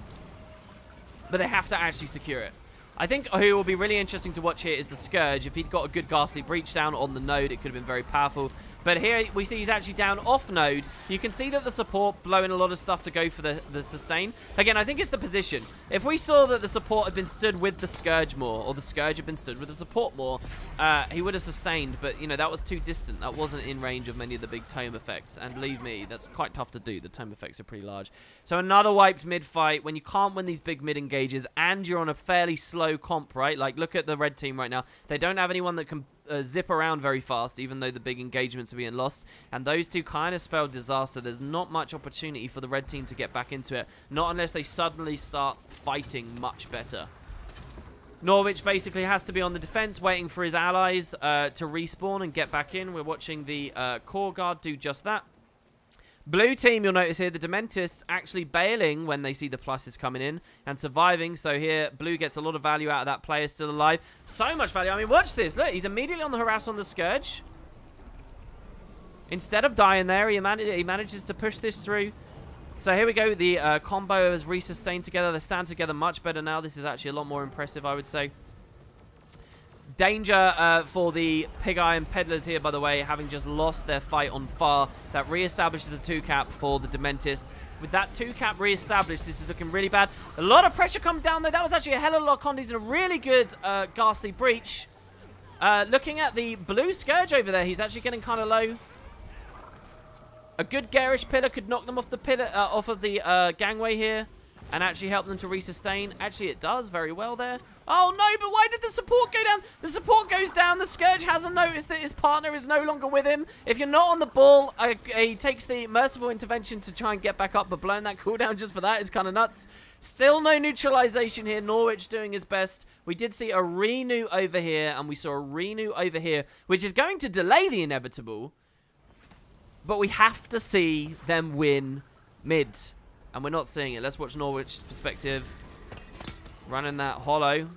But they have to actually secure it. I think who will be really interesting to watch here is the Scourge. If he'd got a good Ghastly Breach down on the node, it could have been very powerful. But here we see he's actually down off node. You can see that the support blowing a lot of stuff to go for the sustain. Again, I think it's the position. If we saw that the support had been stood with the Scourge more, or the Scourge had been stood with the support more, he would have sustained. But, you know, that was too distant. That wasn't in range of many of the big tome effects. And believe me, that's quite tough to do. The tome effects are pretty large. So another wiped mid fight. When you can't win these big mid engages and you're on a fairly slow comp, right? Like, look at the red team right now. They don't have anyone that can zip around very fast, even though the big engagements are being lost. And those two kind of spell disaster. There's not much opportunity for the red team to get back into it. Not unless they suddenly start fighting much better. Norwich basically has to be on the defense, waiting for his allies to respawn and get back in. We're watching the core guard do just that. Blue team, you'll notice here, the Dementists actually bailing when they see the pluses coming in and surviving. So here, Blue gets a lot of value out of that player still alive. So much value. I mean, watch this. Look, he's immediately on the harass on the Scourge. Instead of dying there, he manages to push this through. So here we go. The combo is resustained together. They stand together much better now. This is actually a lot more impressive, I would say. Danger for the Pig Iron Peddlers here, by the way, having just lost their fight on far. That re-establishes the 2-cap for the Dementists. with that 2-cap re-established, this is looking really bad. A lot of pressure come down, though. That was actually a hell of a lot of condies and a really good Ghastly Breach. Looking at the blue Scourge over there, he's actually getting kind of low. A good Garish Pillar could knock them off the pillar, off of the gangway here and actually help them to resustain. Actually, it does very well there. Oh, no, but why did the support go down? The support goes down. The Scourge hasn't noticed that his partner is no longer with him. If you're not on the ball, he takes the merciful intervention to try and get back up, but blowing that cooldown just for that is kind of nuts. Still no neutralization here. Norwich doing his best. We did see a renew over here, and we saw a renew over here, which is going to delay the inevitable. But we have to see them win mid. And we're not seeing it. Let's watch Norwich's perspective. Running that hollow.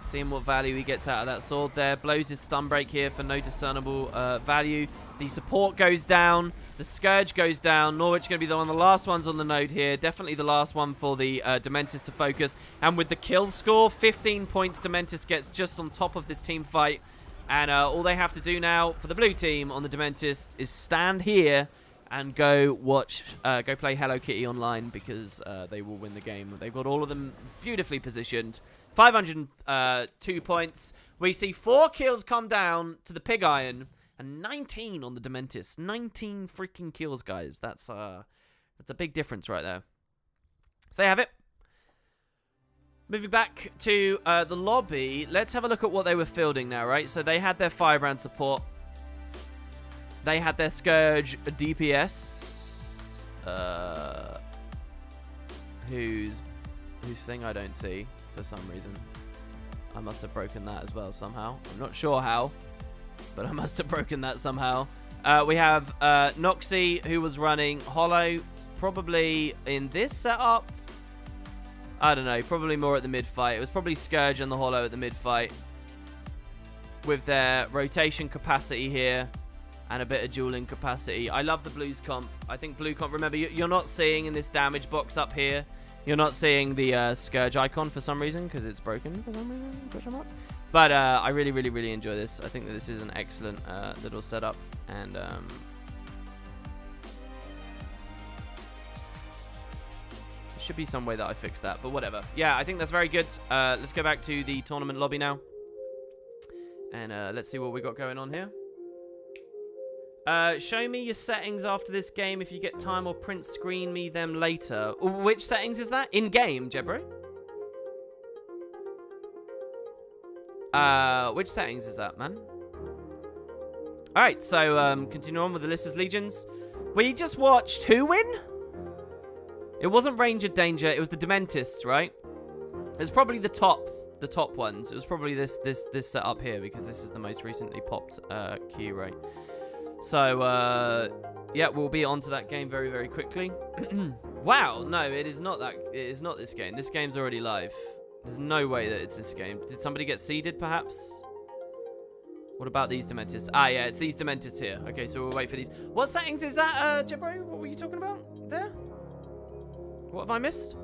Seeing what value he gets out of that sword there. Blows his stun break here for no discernible value. The support goes down. The Scourge goes down. Norwich going to be one of the last ones on the node here. Definitely the last one for the Dementis to focus. And with the kill score, 15 points Dementis gets just on top of this team fight. And all they have to do now for the blue team on the Dementis is stand here and go watch, go play Hello Kitty online, because they will win the game. They've got all of them beautifully positioned. 502 points. We see 4 kills come down to the Pig Iron and 19 on the Dementis. 19 freaking kills, guys. That's a big difference right there. So there you have it. Moving back to the lobby, let's have a look at what they were fielding now, right? So they had their Firebrand support. They had their Scourge DPS, whose thing I don't see for some reason. I must have broken that as well somehow. I'm not sure how, but I must have broken that somehow. We have Noxie, who was running Hollow, probably in this setup. I don't know, probably more at the mid-fight. It was probably Scourge and the Hollow at the mid-fight, with their rotation capacity here and a bit of dueling capacity. I love the Blues comp. I think Blue comp, remember, you're not seeing in this damage box up here, you're not seeing the Scourge icon for some reason, because it's broken for some reason, question mark. But I really, really, really enjoy this. I think that this is an excellent little setup, and there should be some way that I fix that, but whatever. Yeah, I think that's very good. Let's go back to the tournament lobby now, and let's see what we got going on here. Show me your settings after this game if you get time, or print screen me them later. Which settings is that? In-game, Jebro? Which settings is that, man? Alright, so continue on with the Lyssa's Legions. We just watched who win? It wasn't Ranger Danger, it was the Dementists, right? It was probably the top ones. It was probably this setup here, because this is the most recently popped queue, right? So, yeah, we'll be on to that game very, very quickly. Wow, no, it is not that. It is not this game. This game's already live. There's no way that it's this game. Did somebody get seeded, perhaps? What about these Dementists? Ah, yeah, it's these Dementists here. Okay, so we'll wait for these. What settings is that, Jebro? What were you talking about there? What have I missed?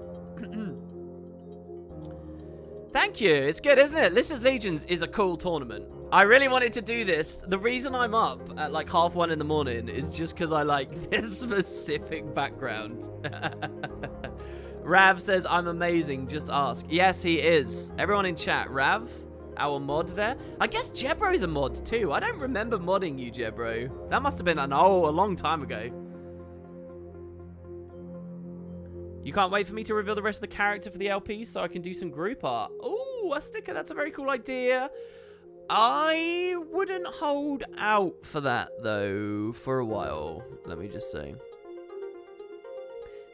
Thank you. It's good, isn't it? Lyssa's Legions is a cool tournament. I really wanted to do this. The reason I'm up at like 1:30 in the morning is just because I like this specific background. Rav says, I'm amazing. Just ask. Yes, he is. Everyone in chat. Rav, our mod there. I guess Jebro's a mod too. I don't remember modding you, Jebro. That must have been a long time ago. You can't wait for me to reveal the rest of the character for the LP so I can do some group art. Ooh, a sticker. That's a very cool idea. I wouldn't hold out for that, though, for a while. Let me just say.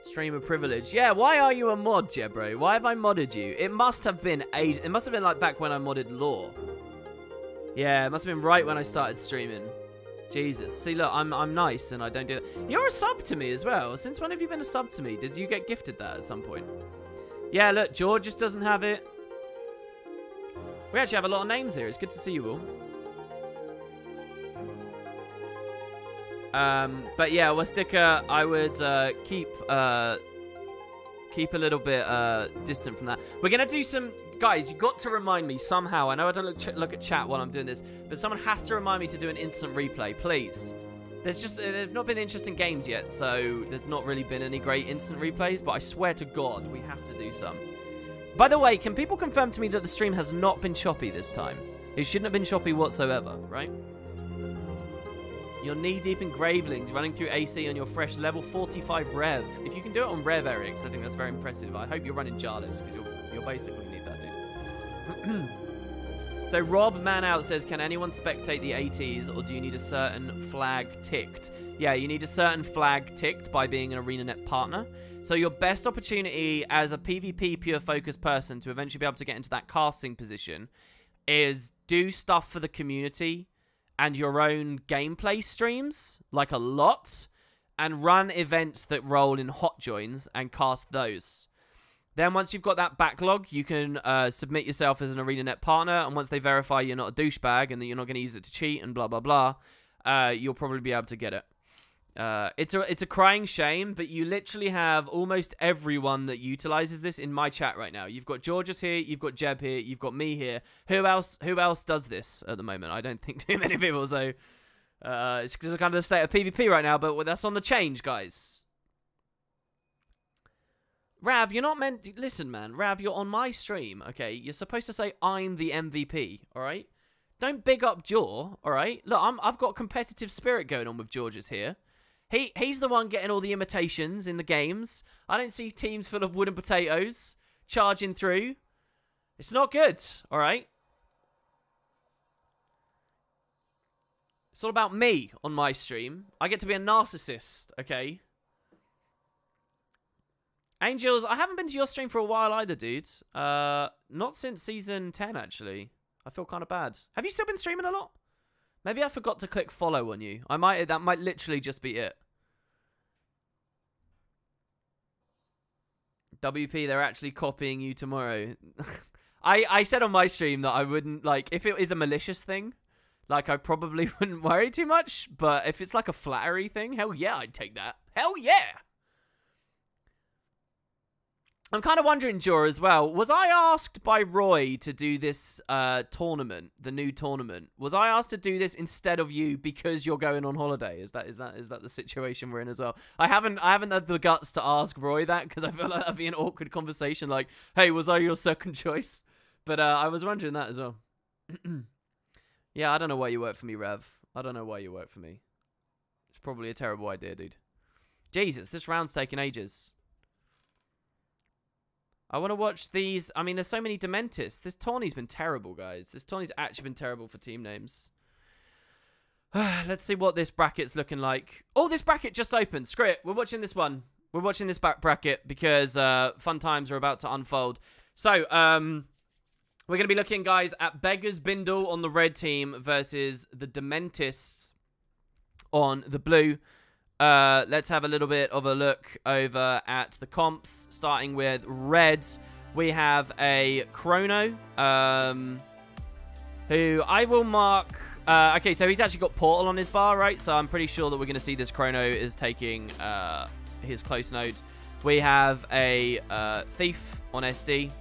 Streamer privilege. Yeah, why are you a mod, Jebro? Why have I modded you? It must have been it must have been like back when I modded Lore. Yeah, it must have been right when I started streaming. Jesus. See, look, I'm nice and I don't do that. You're a sub to me as well. Since when have you been a sub to me? Did you get gifted that at some point? Yeah, look, George just doesn't have it. We actually have a lot of names here. It's good to see you all. But yeah, Wastika, I would keep a little bit distant from that. We're gonna do some, guys. You got to remind me somehow. I know I don't look at chat while I'm doing this, but someone has to remind me to do an instant replay, please. There's not been interesting games yet, so there's not really been any great instant replays, but I swear to God, we have to do some. By the way, can people confirm to me that the stream has not been choppy this time? It shouldn't have been choppy whatsoever, right? You're knee-deep in Gravelings, running through AC on your fresh level 45 Rev. If you can do it on Rev, Eric, I think that's very impressive. I hope you're running Jarlis, because you'll basically need that, dude. So Rob Man Out says, can anyone spectate the ATs, or do you need a certain flag ticked? Yeah, you need a certain flag ticked by being an ArenaNet partner. So your best opportunity as a PvP pure focus person to eventually be able to get into that casting position is do stuff for the community and your own gameplay streams, like a lot, and run events that roll in hot joins and cast those. Then once you've got that backlog, you can submit yourself as an ArenaNet partner, and once they verify you're not a douchebag and that you're not going to use it to cheat and blah, blah, blah, you'll probably be able to get it. It's a crying shame, but you literally have almost everyone that utilizes this in my chat right now. You've got Georges here, you've got Jeb here, you've got me here. Who else does this at the moment? I don't think too many people, so it's just kind of the state of PvP right now, but that's on the change, guys. Rav, you're not meant... Listen, man. Rav, you're on my stream, okay? You're supposed to say, I'm the MVP, all right? Don't big up Jaw, all right? Look, I've got competitive spirit going on with Georges here. He's the one getting all the imitations in the games. I don't see teams full of wooden potatoes charging through. It's not good, all right? It's all about me on my stream. I get to be a narcissist, okay? Angels, I haven't been to your stream for a while either, dude. Not since season 10, actually. I feel kind of bad. Have you still been streaming a lot? Maybe I forgot to click follow on you. That might literally just be it. WP, they're actually copying you tomorrow. I said on my stream that I wouldn't, like, if it is a malicious thing, like, I probably wouldn't worry too much. But if it's like a flattery thing, hell yeah, I'd take that. Hell yeah! I'm kind of wondering, Jor, as well, was I asked by Roy to do this tournament, the new tournament? Was I asked to do this instead of you because you're going on holiday? Is that the situation we're in as well? I haven't had the guts to ask Roy that because I feel like that'd be an awkward conversation. Like, hey, was I your second choice? But I was wondering that as well. Yeah, I don't know why you work for me, Rev. I don't know why you work for me. It's probably a terrible idea, dude. Jesus, this round's taking ages. I want to watch these. I mean, there's so many Dementists. This tourney's been terrible, guys. This tourney's actually been terrible for team names. Let's see what this bracket's looking like. Oh, this bracket just opened. Screw it. We're watching this one. We're watching this bracket because fun times are about to unfold. So, we're going to be looking, guys, at Beggars Bindle on the red team versus the Dementists on the blue. Let's have a little bit of a look over at the comps, starting with Reds. We have a Chrono, who I will mark... okay, so he's actually got Portal on his bar, right? So I'm pretty sure that we're going to see this Chrono is taking his close node. We have a Thief on SD.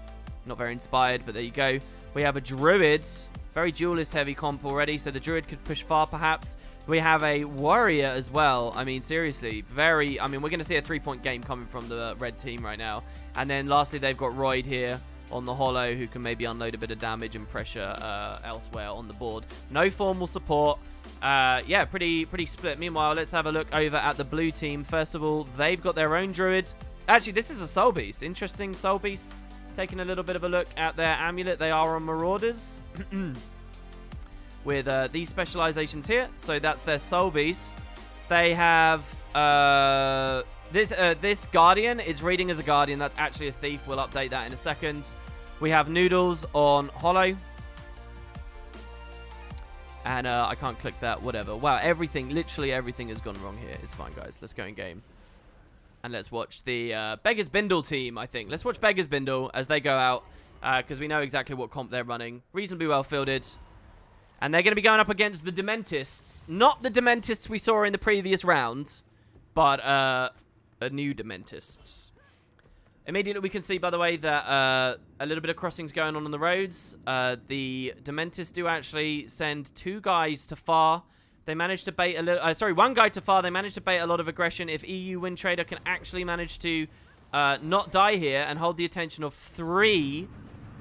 Not very inspired, but there you go. We have a Druid. Very duelist-heavy comp already, so the Druid could push far, perhaps. We have a Warrior as well. I mean, seriously, very... I mean, we're going to see a 3-point game coming from the red team right now. And then lastly, they've got Royd here on the Hollow, who can maybe unload a bit of damage and pressure elsewhere on the board. No formal support. Yeah, pretty split. Meanwhile, let's have a look over at the blue team. First of all, they've got their own Druid. Actually, this is a Soul Beast. Interesting Soul Beast. Taking a little bit of a look at their amulet. They are on Marauders. With these specializations here. So that's their Soul Beast. They have this Guardian. It's reading as a Guardian. That's actually a Thief. We'll update that in a second. We have Noodles on Hollow. And I can't click that. Whatever. Wow, everything, literally everything has gone wrong here. It's fine, guys. Let's go in game. And let's watch the Beggars Bindle team, I think. Let's watch Beggars Bindle as they go out. Because we know exactly what comp they're running. Reasonably well fielded. And they're going to be going up against the Dementists. Not the Dementists we saw in the previous round, but a new Dementists. Immediately we can see, by the way, that a little bit of crossings going on the roads. The Dementists do actually send 2 guys to far. They managed to bait a little... sorry, one guy to far. They managed to bait a lot of aggression. If EU Wind Trader can actually manage to not die here and hold the attention of 3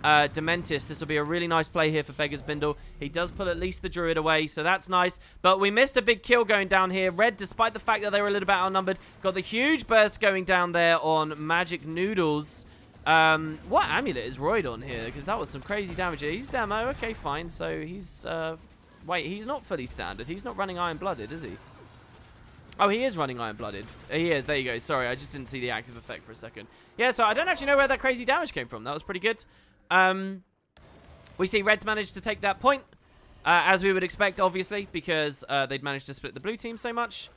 Dementis, this will be a really nice play here for Beggar's Bindle. He does pull at least the Druid away, so that's nice. But we missed a big kill going down here. Red, despite the fact that they were a little bit outnumbered, got the huge burst going down there on Magic Noodles. What amulet is Royd on here? Because that was some crazy damage. He's demo. Okay, fine. So he's... wait, he's not fully standard. He's not running Iron-Blooded, is he? Oh, he is running Iron-Blooded. He is. There you go. Sorry, I just didn't see the active effect for a second. Yeah, so I don't actually know where that crazy damage came from. That was pretty good. We see Reds managed to take that point, as we would expect, obviously, because they'd managed to split the blue team so much.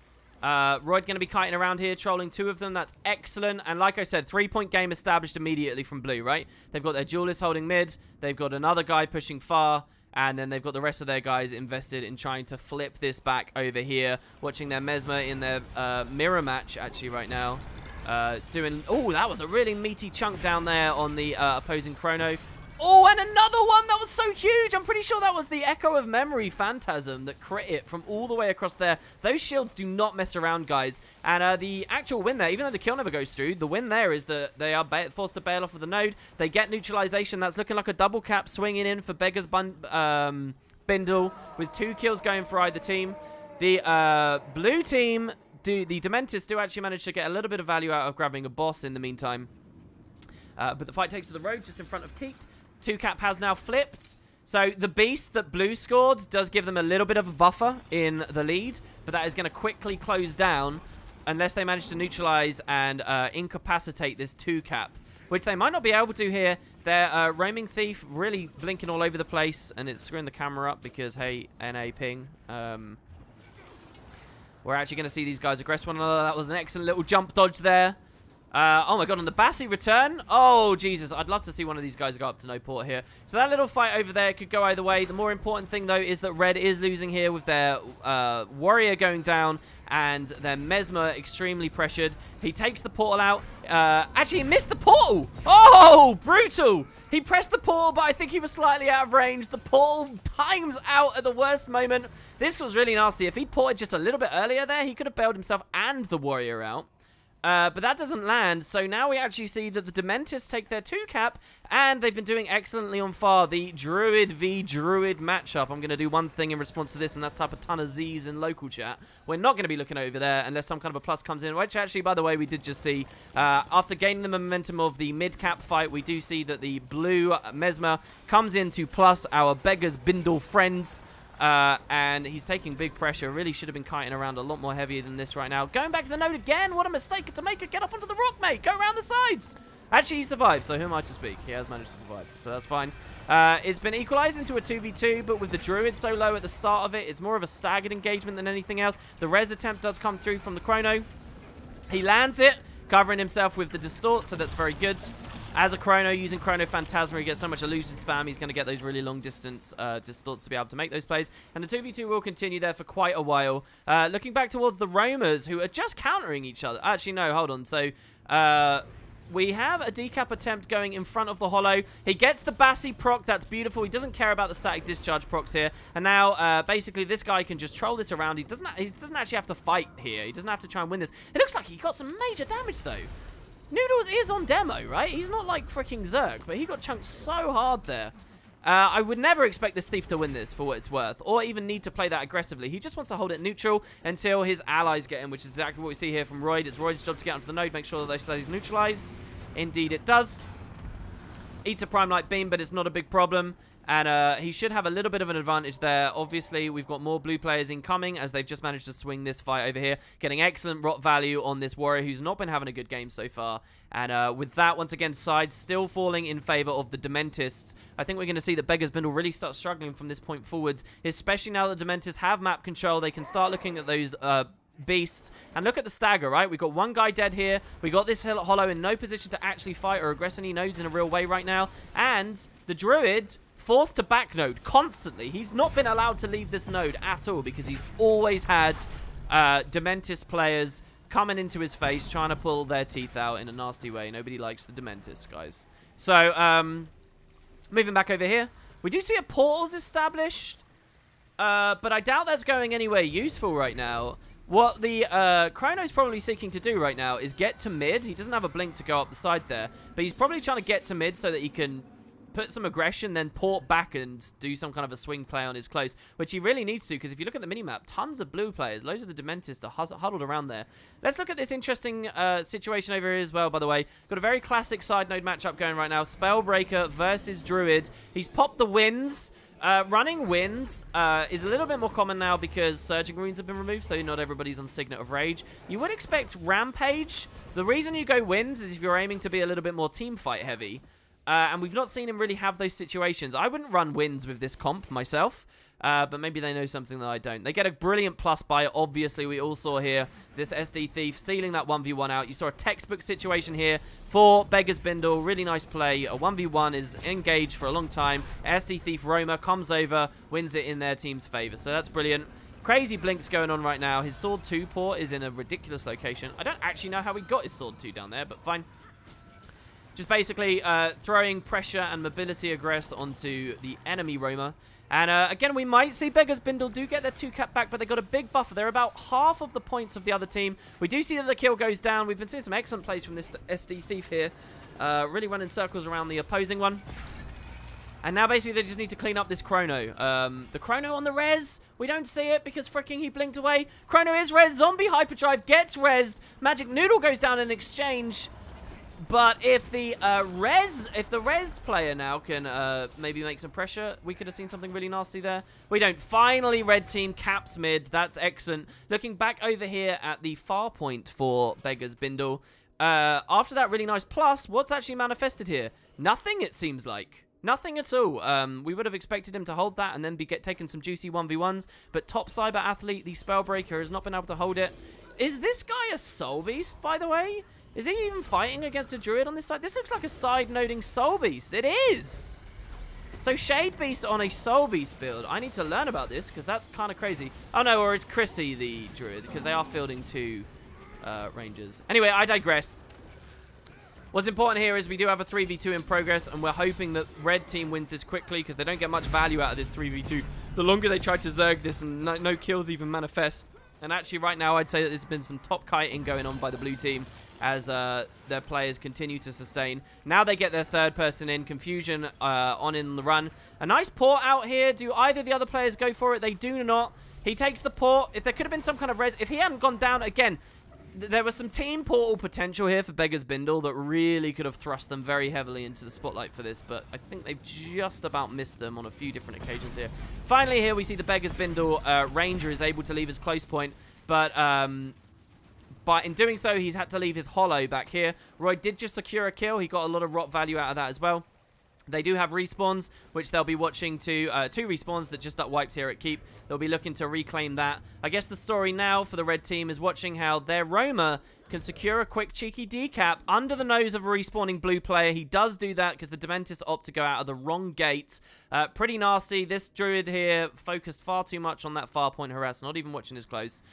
Royd going to be kiting around here, trolling 2 of them. That's excellent. And like I said, 3-point game established immediately from blue, right? They've got their duelist holding mid. They've got another guy pushing far. And then they've got the rest of their guys invested in trying to flip this back over here. Watching their Mesmer in their mirror match, actually, right now. Oh, that was a really meaty chunk down there on the opposing Chrono. Oh, and another one that was so huge. I'm pretty sure that was the Echo of Memory Phantasm that crit it from all the way across there. Those shields do not mess around, guys. And the actual win there, even though the kill never goes through, the win there is that they are forced to bail off of the node. They get neutralization. That's looking like a double cap swinging in for Beggar's Bindle with 2 kills going for either team. The blue team, the Dementis do actually manage to get a little bit of value out of grabbing a boss in the meantime. But the fight takes to the road just in front of Keep. 2-cap has now flipped. So the beast that blue scored does give them a little bit of a buffer in the lead, but that is going to quickly close down unless they manage to neutralize and incapacitate this 2-cap, which they might not be able to here. Their roaming thief really blinking all over the place, and it's screwing the camera up because, hey, NA ping. We're actually going to see these guys aggress one another. That was an excellent little jump dodge there. Oh my god, on the Bassi return. Oh, Jesus. I'd love to see one of these guys go up to no port here. So that little fight over there could go either way. The more important thing, though, is that Red is losing here with their Warrior going down and their Mesmer extremely pressured. He takes the portal out. Actually, he missed the portal. Oh, brutal. He pressed the portal, but I think he was slightly out of range. The portal times out at the worst moment. This was really nasty. If he'd ported just a little bit earlier there, he could have bailed himself and the Warrior out. But that doesn't land, so now we actually see that the Dementis take their 2-cap, and they've been doing excellently on far. The Druid v Druid matchup. I'm going to do one thing in response to this, and that's type a ton of Z's in local chat. We're not going to be looking over there unless some kind of a plus comes in, which actually, by the way, we did just see. After gaining the momentum of the mid-cap fight, we do see that the blue Mesmer comes in to plus our Beggar's Bindle friends. And he's taking big pressure. Really should have been kiting around a lot more heavier than this right now. Going back to the node again. What a mistake to make it. Get up onto the rock, mate. Go around the sides. Actually, he survived, so who am I to speak? He has managed to survive, so that's fine. It's been equalized into a 2v2, but with the Druid so low at the start of it, it's more of a staggered engagement than anything else. The res attempt does come through from the Chrono. He lands it, covering himself with the Distort, so that's very good. As a Chrono, using Chrono Phantasma, he gets so much illusion spam, he's going to get those really long distance Distorts to be able to make those plays. And the 2v2 will continue there for quite a while. Looking back towards the Roamers, who are just countering each other. Actually, no, hold on. So, we have a decap attempt going in front of the Hollow. He gets the Bassi proc. That's beautiful. He doesn't care about the static discharge procs here. And now, basically, this guy can just troll this around. He doesn't actually have to fight here. He doesn't have to try and win this. It looks like he got some major damage, though. Noodles is on demo, right? He's not like freaking Zerk, but he got chunked so hard there. I would never expect this Thief to win this, for what it's worth, or even need to play that aggressively. He just wants to hold it neutral until his allies get in, which is exactly what we see here from Royd. It's Royd's job to get onto the node, make sure that they stays neutralized. Indeed it does. Eats a Prime Light Beam, but it's not a big problem. And he should have a little bit of an advantage there. Obviously, we've got more blue players incoming as they've just managed to swing this fight over here. Getting excellent rot value on this Warrior who's not been having a good game so far. And with that, once again, sides still falling in favor of the Dementists. I think we're going to see that Beggar's Bindle really start struggling from this point forwards. Especially now that Dementists have map control. They can start looking at those beasts. And look at the stagger, right? We've got one guy dead here. We got this Hollow in no position to actually fight or aggress any nodes in a real way right now. And the Druid forced to back node constantly. He's not been allowed to leave this node at all because he's always had Dementis players coming into his face trying to pull their teeth out in a nasty way. Nobody likes the Dementis, guys. So, moving back over here. We do see a portals established. but I doubt that's going anywhere useful right now. What the Chrono's probably seeking to do right now is get to mid. He doesn't have a blink to go up the side there, but he's probably trying to get to mid so that he can put some aggression, then port back and do some kind of a swing play on his close, which he really needs to, because if you look at the minimap, tons of blue players, loads of the Dementors are huddled around there. Let's look at this interesting situation over here as well, by the way. Got a very classic side node matchup going right now. Spellbreaker versus Druid. He's popped the Winds. Running Winds is a little bit more common now because Surging Runes have been removed, so not everybody's on Signet of Rage. You would expect Rampage. The reason you go Winds is if you're aiming to be a little bit more team fight heavy. And we've not seen him really have those situations. I wouldn't run Winds with this comp myself, but maybe they know something that I don't. They get a brilliant plus by it. Obviously, we all saw here this SD Thief sealing that 1v1 out. You saw a textbook situation here for Beggar's Bindle. Really nice play. A 1v1 is engaged for a long time. SD Thief Roma comes over, wins it in their team's favor. So that's brilliant. Crazy blinks going on right now. His Sword 2 port is in a ridiculous location. I don't actually know how he got his Sword 2 down there, but fine. Just basically throwing pressure and mobility aggress onto the enemy Roma. And again, we might see Beggar's Bindle do get their 2-cap back, but they got a big buffer. They're about half of the points of the other team. We do see that the kill goes down. We've been seeing some excellent plays from this SD Thief here. Really running circles around the opposing one. And now basically they just need to clean up this Chrono. The Chrono on the res. We don't see it because freaking he blinked away. Chrono is res. Zombie Hyperdrive gets rezzed. Magic Noodle goes down in exchange. But if the res player now can maybe make some pressure, we could have seen something really nasty there. We don't. Finally, red team caps mid. That's excellent. Looking back over here at the far point for Beggar's Bindle. After that really nice plus, what's actually manifested here? Nothing, it seems like. Nothing at all. We would have expected him to hold that and then taking some juicy 1v1s. But top cyber athlete, the Spellbreaker, has not been able to hold it. Is this guy a Soul Beast, by the way? Is he even fighting against a Druid on this side? This looks like a side-noding Soul Beast. It is! So Shade Beast on a Soul Beast build. I need to learn about this because that's kind of crazy. Oh no, or it's Chrissy the Druid because they are fielding 2 Rangers. Anyway, I digress. What's important here is we do have a 3v2 in progress and we're hoping that red team wins this quickly because they don't get much value out of this 3v2. The longer they try to zerg this and no kills even manifest. And actually right now I'd say that there's been some top kiting going on by the blue team as their players continue to sustain. Now they get their third person in. Confusion on in the run. A nice port out here. Do either of the other players go for it? They do not. He takes the port. If there could have been some kind of res... If he hadn't gone down, again, there was some team portal potential here for Beggar's Bindle that really could have thrust them very heavily into the spotlight for this, but I think they've just about missed them on a few different occasions here. Finally here we see the Beggar's Bindle Ranger is able to leave his close point, but in doing so, he's had to leave his hollow back here. Roy did just secure a kill. He got a lot of rot value out of that as well. They do have respawns, which they'll be watching to 2 respawns that just got wiped here at Keep. They'll be looking to reclaim that. I guess the story now for the red team is watching how their Roma can secure a quick cheeky decap under the nose of a respawning blue player. He does do that because the Dementors opt to go out of the wrong gate. Pretty nasty. This Druid here focused far too much on that far point harass, not even watching his close.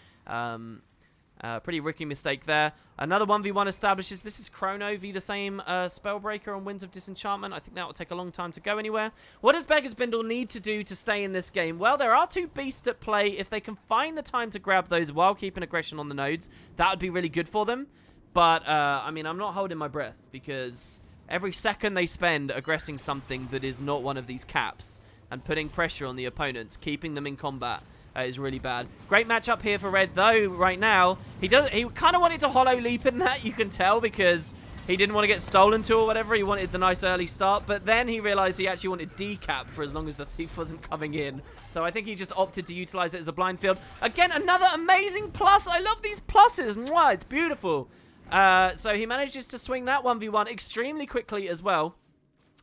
Pretty rookie mistake there. Another 1v1 establishes. This is Chrono v the same Spellbreaker on Winds of Disenchantment. I think that will take a long time to go anywhere. What does Beggar's Bindle need to do to stay in this game? Well, there are 2 beasts at play. If they can find the time to grab those while keeping aggression on the nodes, that would be really good for them. But, I mean, I'm not holding my breath because every second they spend aggressing something that is not one of these caps and putting pressure on the opponents, keeping them in combat, is really bad. Great matchup here for red, though, right now. He kind of wanted to hollow leap in that, you can tell, because he didn't want to get stolen to or whatever. He wanted the nice early start, but then he realized he actually wanted decap for as long as the thief wasn't coming in. So I think he just opted to utilize it as a blind field. Again, another amazing plus. I love these pluses. Mwah, it's beautiful. So he manages to swing that 1v1 extremely quickly as well.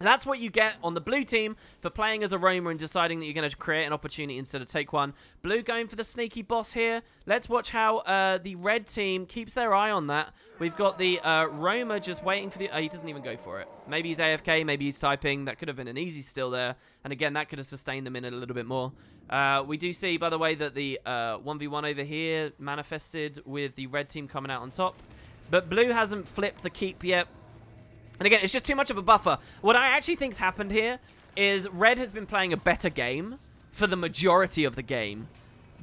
That's what you get on the blue team for playing as a roamer and deciding that you're going to create an opportunity instead of take one. Blue going for the sneaky boss here. Let's watch how the red team keeps their eye on that. We've got the roamer just waiting for the... he doesn't even go for it. Maybe he's AFK, maybe he's typing. That could have been an easy steal there. And again, that could have sustained them in it a little bit more. We do see, by the way, that the 1v1 over here manifested with the red team coming out on top. But blue hasn't flipped the keep yet. And again, it's just too much of a buffer. What I actually think's happened here is red has been playing a better game for the majority of the game,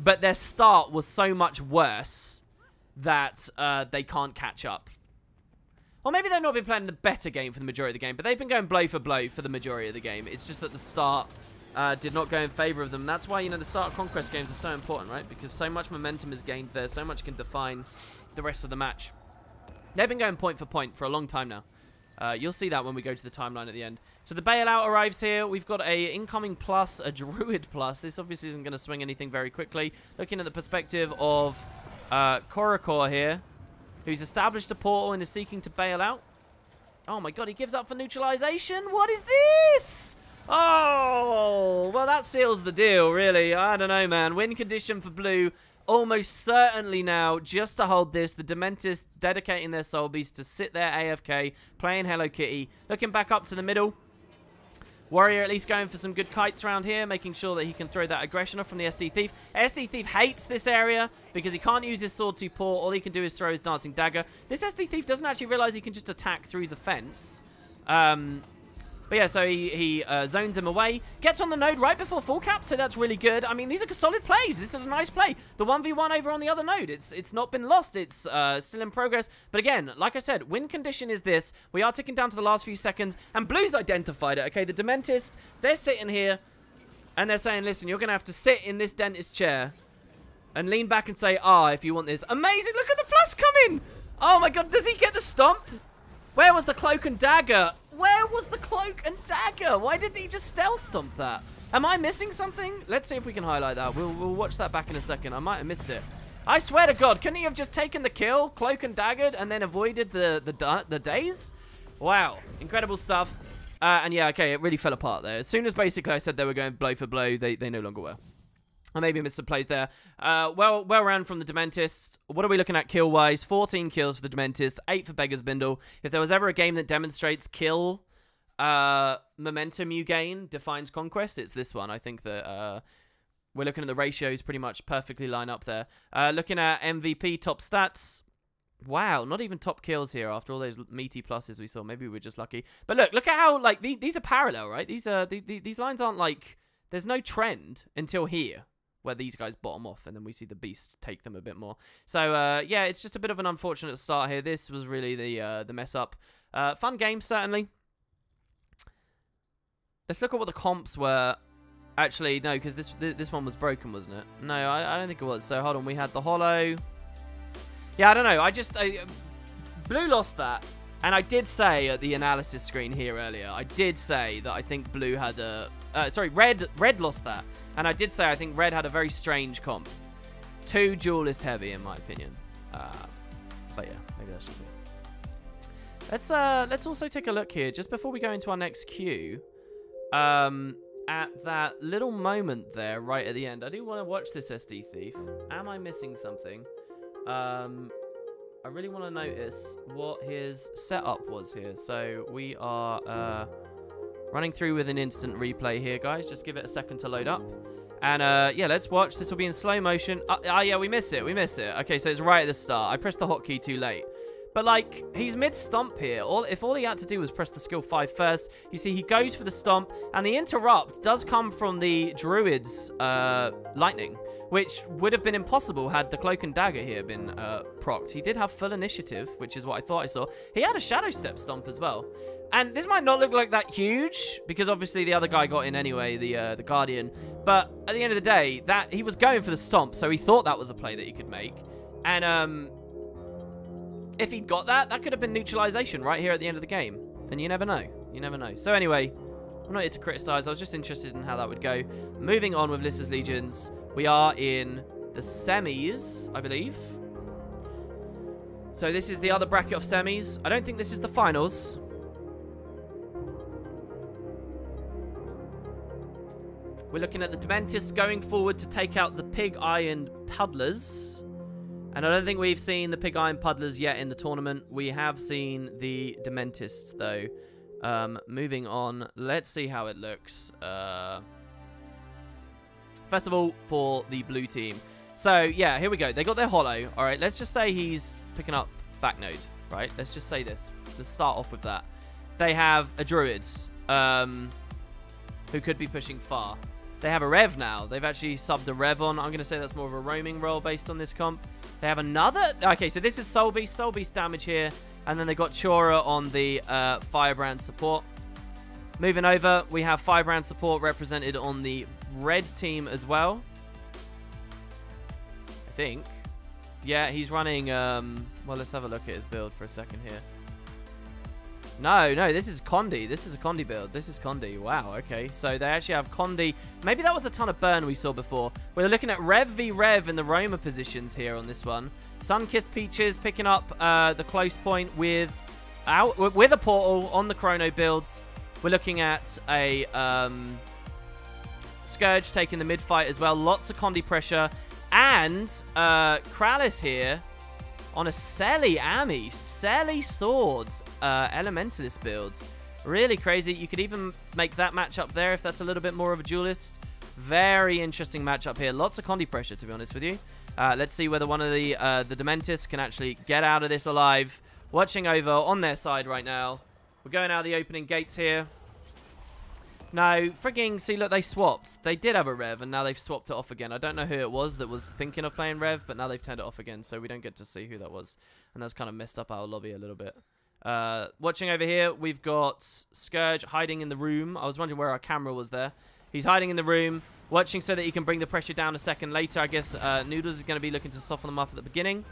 but their start was so much worse that they can't catch up. Or maybe they've not been playing the better game for the majority of the game, but they've been going blow for blow for the majority of the game. It's just that the start did not go in favor of them. That's why, you know, the start of Conquest games are so important, right? Because so much momentum is gained there, so much can define the rest of the match. They've been going point for point for a long time now. You'll see that when we go to the timeline at the end. So the bailout arrives here. We've got a incoming plus, a druid plus. This obviously isn't going to swing anything very quickly. Looking at the perspective of Korakor here, who's established a portal and is seeking to bail out. Oh my god, he gives up for neutralization? What is this? Oh, well, that seals the deal, really. I don't know, man. Win condition for blue, almost certainly now, just to hold this. The Dementors dedicating their soul beast to sit there AFK, playing Hello Kitty. Looking back up to the middle. Warrior at least going for some good kites around here, making sure that he can throw that aggression off from the SD Thief. SD Thief hates this area because he can't use his sword to paw. All he can do is throw his dancing dagger. This SD Thief doesn't actually realize he can just attack through the fence. But yeah, so he zones him away. Gets on the node right before full cap, so that's really good. I mean, these are solid plays. This is a nice play. The 1v1 over on the other node, it's not been lost. It's still in progress. But again, like I said, win condition is this. We are ticking down to the last few seconds, and Blue's identified it. Okay, the Dementists, they're sitting here, and they're saying, listen, you're going to have to sit in this dentist chair and lean back and say, if you want this. Amazing, look at the plus coming. Oh my god, does he get the stomp? Where was the cloak and dagger? Where was the cloak and dagger? Why didn't he just stealth stomp that? Am I missing something? Let's see if we can highlight that. We'll watch that back in a second. I might have missed it. I swear to God, couldn't he have just taken the kill, cloak and daggered, and then avoided the daze? Wow, incredible stuff. And yeah, okay, it really fell apart there. As soon as basically I said they were going blow for blow, they no longer were. I maybe missed some plays there. Well ran from the Dementists. What are we looking at kill-wise? 14 kills for the Dementists, 8 for Beggar's Bindle. If there was ever a game that demonstrates kill momentum you gain defines Conquest, it's this one. I think that we're looking at the ratios pretty much perfectly line up there. Looking at MVP top stats. Wow, not even top kills here after all those meaty pluses we saw. Maybe we were just lucky. But look at how, like, these are parallel, right? These lines aren't like, there's no trend until here, where these guys bottom off, and then we see the beast take them a bit more. So, yeah, it's just a bit of an unfortunate start here. This was really the mess up. Fun game, certainly. Let's look at what the comps were. Actually, no, because this one was broken, wasn't it? No, I don't think it was. So, hold on. We had the Hollow. Yeah, I don't know. Blue lost that. And I did say at the analysis screen here earlier, I did say that I think Blue had a... Red lost that. And I did say I think Red had a very strange comp. Too duelist heavy, in my opinion. But yeah, maybe that's just me. Let's also take a look here, just before we go into our next queue, at that little moment there, right at the end. I do want to watch this SD Thief. Am I missing something? I really want to notice what his setup was here. So we are running through with an instant replay here, guys. Just give it a second to load up. And yeah, let's watch. This will be in slow motion. Yeah, we miss it. We miss it. Okay, so it's right at the start. I pressed the hotkey too late. But, like, he's mid-stomp here. If all he had to do was press the skill 5 first, you see he goes for the stomp. And the interrupt does come from the Druid's lightning, which would have been impossible had the Cloak and Dagger here been procced. He did have full initiative, which is what I thought I saw. He had a Shadow Step stomp as well. And this might not look like that huge, because obviously the other guy got in anyway, the Guardian. But at the end of the day, he was going for the stomp, so he thought that was a play that he could make. And if he'd got that could have been neutralization right here at the end of the game. And you never know. You never know. So anyway, I'm not here to criticize. I was just interested in how that would go. Moving on with Lyssa's Legions. We are in the semis, I believe. So this is the other bracket of semis. I don't think this is the finals. We're looking at the Dementists going forward to take out the Pig Iron Puddlers. And I don't think we've seen the Pig Iron Puddlers yet in the tournament. We have seen the Dementists, though. Moving on. Let's see how it looks. First of all, for the blue team. So, yeah, here we go. They got their Hollow. All right, let's just say he's picking up back node, right? Let's just say this. Let's start off with that. They have a Druid who could be pushing far. They have a Rev now. They've actually subbed a Rev on. I'm going to say that's more of a roaming role based on this comp. They have another... Okay, so this is Soul Beast. Soul Beast damage here. And then they got Chora on the Firebrand support. Moving over, we have Firebrand support represented on the red team as well. I think. Yeah, he's running... well, let's have a look at his build for a second here. No, this is Condi. This is a Condi build. This is Condi. Wow, okay. So they actually have Condi. Maybe that was a ton of burn we saw before. We're looking at Rev v Rev in the Roma positions here on this one. Sunkissed Peaches picking up the close point with a portal on the Chrono builds. We're looking at a Scourge taking the mid-fight as well. Lots of Condi pressure. And Kralis here on a Selly Ami. Selly Swords Elementalist builds. Really crazy. You could even make that matchup there if that's a little bit more of a duelist. Very interesting matchup here. Lots of Condi pressure, to be honest with you. Let's see whether one of the Dementis can actually get out of this alive. Watching over on their side right now. We're going out of the opening gates here. No, frigging, see, look, they swapped. They did have a Rev, and now they've swapped it off again. I don't know who it was that was thinking of playing Rev, but now they've turned it off again, so we don't get to see who that was. And that's kind of messed up our lobby a little bit. Watching over here, we've got Scourge hiding in the room. I was wondering where our camera was there. He's hiding in the room, watching so that he can bring the pressure down a second later. I guess Noodles is going to be looking to soften them up at the beginning.